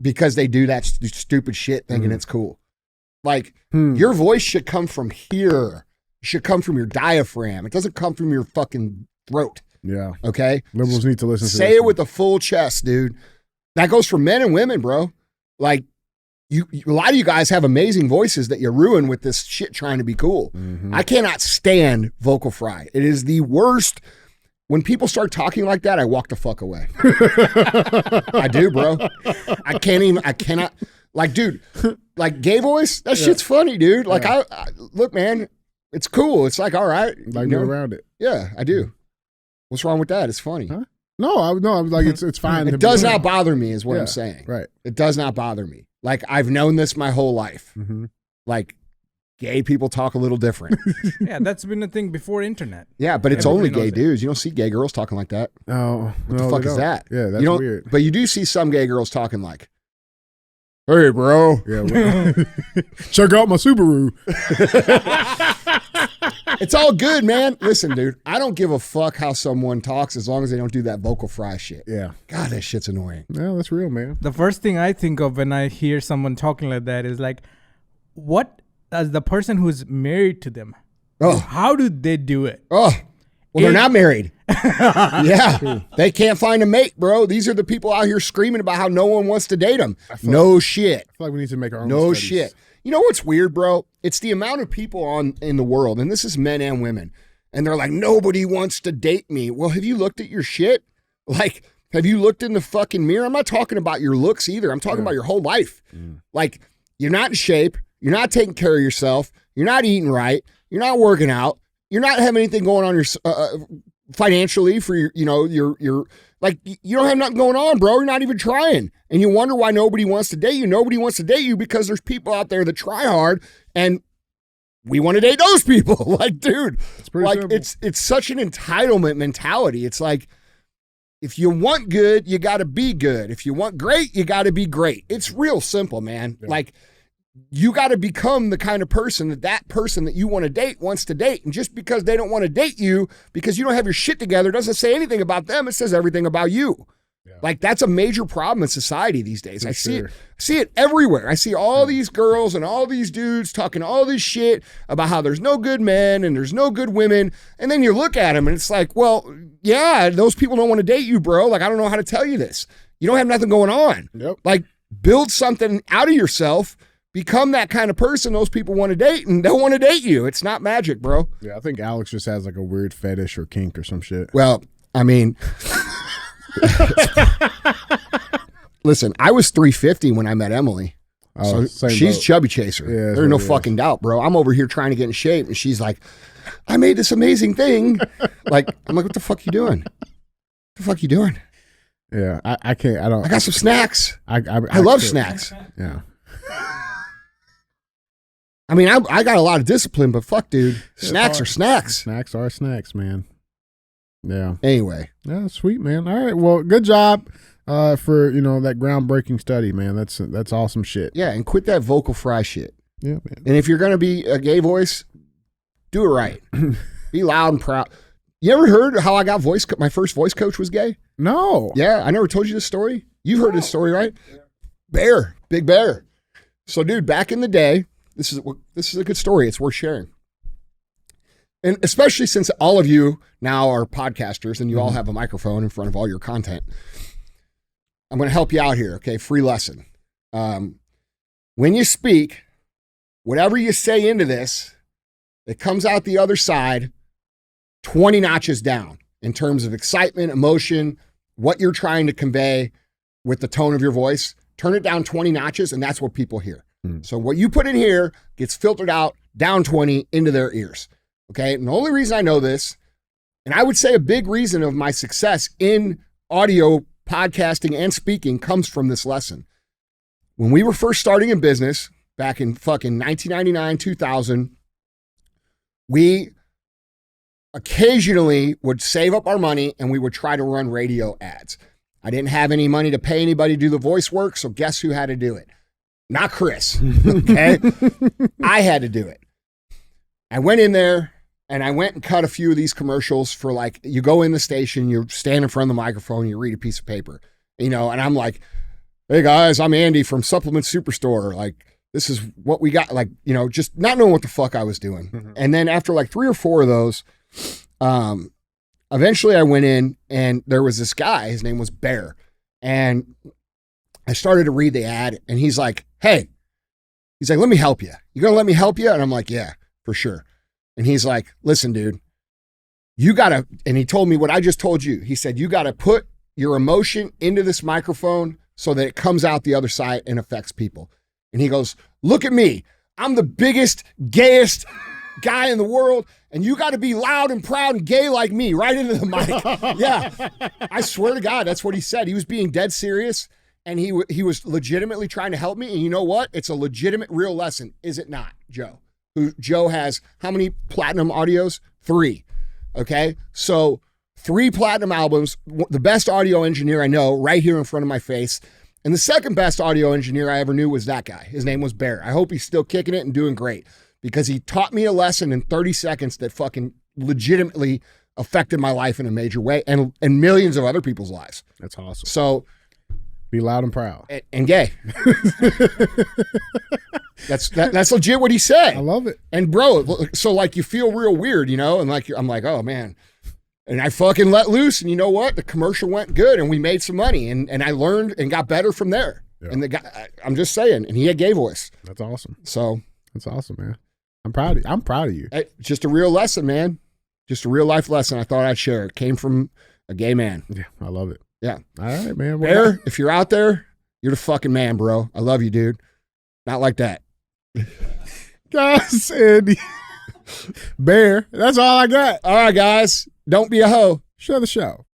because they do that stupid shit thinking it's cool? Like, your voice should come from here. It should come from your diaphragm. It doesn't come from your fucking throat. Yeah. Okay? Liberals need to listen to Say this it with a full chest, dude. That goes for men and women, bro. Like, a lot of you guys have amazing voices that you ruin with this shit trying to be cool. Mm-hmm. I cannot stand vocal fry. It is the worst. When people start talking like that, I walk the fuck away. I do, bro. I cannot. Like, dude, like gay voice, that shit's funny, dude. Like, I look, man, it's cool. It's like, all right. Like, you know? go around it. Yeah, I do. What's wrong with that? It's funny. Huh? No, I was like, it's fine. It does not bother me, is what Yeah, I'm saying. right. It does not bother me. Like, I've known this my whole life. Mm-hmm. Like, gay people talk a little different. Yeah, that's been a thing before internet. Yeah, but it's Everybody only gay knows it. dudes. You don't see gay girls talking like that. Oh, What the fuck is that? Yeah, that's you don't, weird. But you do see some gay girls talking like, hey, bro. Yeah, well, check out my Subaru. It's all good, man. Listen, dude, I don't give a fuck how someone talks as long as they don't do that vocal fry shit. Yeah. God, that shit's annoying. Yeah, that's real, man. The first thing I think of when I hear someone talking like that is like, what as the person who's married to them, how do they do it? Oh, well, they're not married. Yeah, they can't find a mate, bro. These are the people out here screaming about how no one wants to date them. No shit. I feel like we need to make our own No studies. shit. You know what's weird, bro? It's the amount of people in the world, and this is men and women, and they're like, nobody wants to date me. Well, have you looked at your shit? Like, have you looked in the fucking mirror? I'm not talking about your looks either. I'm talking about your whole life. Like, you're not in shape. You're not taking care of yourself. You're not eating right. You're not working out. You're not having anything going on your financially for your like, you don't have nothing going on, bro. You're not even trying. And you wonder why nobody wants to date you. Nobody wants to date you because there's people out there that try hard, and we want to date those people. Like, dude, like simple. it's such an entitlement mentality. It's like, if you want good, you got to be good. If you want great, you got to be great. It's real simple, man. Yeah. Like, you got to become the kind of person that person that you want to date wants to date. And just because they don't want to date you because you don't have your shit together doesn't say anything about them. It says everything about you. Yeah. Like, that's a major problem in society these days. I see it everywhere. I see all these girls and all these dudes talking all this shit about how there's no good men and there's no good women. And then you look at them and it's like, well, yeah, those people don't want to date you, bro. Like, I don't know how to tell you this. You don't have nothing going on. Yep. Like, build something out of yourself. Become that kind of person those people want to date and don't want to date you. It's not magic, bro. Yeah, I think Alex just has like a weird fetish or kink or some shit. Well, I mean, listen, I was 350 when I met Emily. Oh, So same she's boat. chubby chaser. Yeah, There's no it is. fucking doubt, bro. I'm over here trying to get in shape, and she's like, I made this amazing thing. Like, I'm like, what the fuck you doing? What the fuck you doing? Yeah, I can't. I don't. I got some snacks. I love can't. snacks. Yeah. I mean, I got a lot of discipline, but fuck, dude. Snacks are snacks. Snacks are snacks, man. Yeah. Anyway. Yeah, sweet, man. All right. Well, good job for, that groundbreaking study, man. That's awesome shit. Yeah, and quit that vocal fry shit. Yeah, man. And if you're going to be a gay voice, do it right. Be loud and proud. You ever heard how I got my first voice coach was gay? No. Yeah, I never told you this story. You've heard this story, right? Bear, Big Bear. So, dude, back in the day, this is a good story. It's worth sharing. And especially since all of you now are podcasters and you all have a microphone in front of all your content, I'm going to help you out here, okay? Free lesson. When you speak, whatever you say into this, it comes out the other side 20 notches down in terms of excitement, emotion, what you're trying to convey with the tone of your voice. Turn it down 20 notches, and that's what people hear. So what you put in here gets filtered out down 20 into their ears. Okay. And the only reason I know this, and I would say a big reason of my success in audio podcasting and speaking comes from this lesson. When we were first starting in business back in fucking 1999, 2000, we occasionally would save up our money and we would try to run radio ads. I didn't have any money to pay anybody to do the voice work. So guess who had to do it? not Chris. Okay. I had to do it. I went in there and I went and cut a few of these commercials for like, you go in the station, you stand in front of the microphone, you read a piece of paper, and I'm like, hey guys, I'm Andy from Supplement Superstore. Like, this is what we got. Like, just not knowing what the fuck I was doing. Mm-hmm. And then after like 3 or 4 of those, eventually I went in and there was this guy, his name was Bear. And I started to read the ad and he's like, hey, let me help you. You gonna let me help you? And I'm like, yeah, for sure. And he's like, listen, dude, you gotta, and he told me what I just told you. He said, you gotta put your emotion into this microphone so that it comes out the other side and affects people. And he goes, look at me. I'm the biggest, gayest guy in the world. And you got to be loud and proud and gay like me right into the mic. Yeah. I swear to God, that's what he said. He was being dead serious. And he was legitimately trying to help me. And you know what? It's a legitimate, real lesson. Is it not, Joe? Joe has how many platinum audios? 3. Okay. So 3 platinum albums, the best audio engineer I know right here in front of my face. And the second best audio engineer I ever knew was that guy. His name was Bear. I hope he's still kicking it and doing great because he taught me a lesson in 30 seconds that fucking legitimately affected my life in a major way and millions of other people's lives. That's awesome. So be loud and proud. And gay. That's legit what he said. I love it. And bro, so like you feel real weird, and like I'm like, oh man. And I fucking let loose, and you know what? The commercial went good, and we made some money, and I learned and got better from there. Yeah. And the guy, I'm just saying, and he had gay voice. That's awesome. So that's awesome, man. I'm proud of you. Just a real lesson, man. Just a real life lesson. I thought I'd share. It came from a gay man. Yeah, I love it. Yeah. All right, man. Bear, if you're out there, you're the fucking man, bro. I love you, dude. Not like that. Guys, Andy. Bear, that's all I got. All right, guys. Don't be a hoe. Share the show.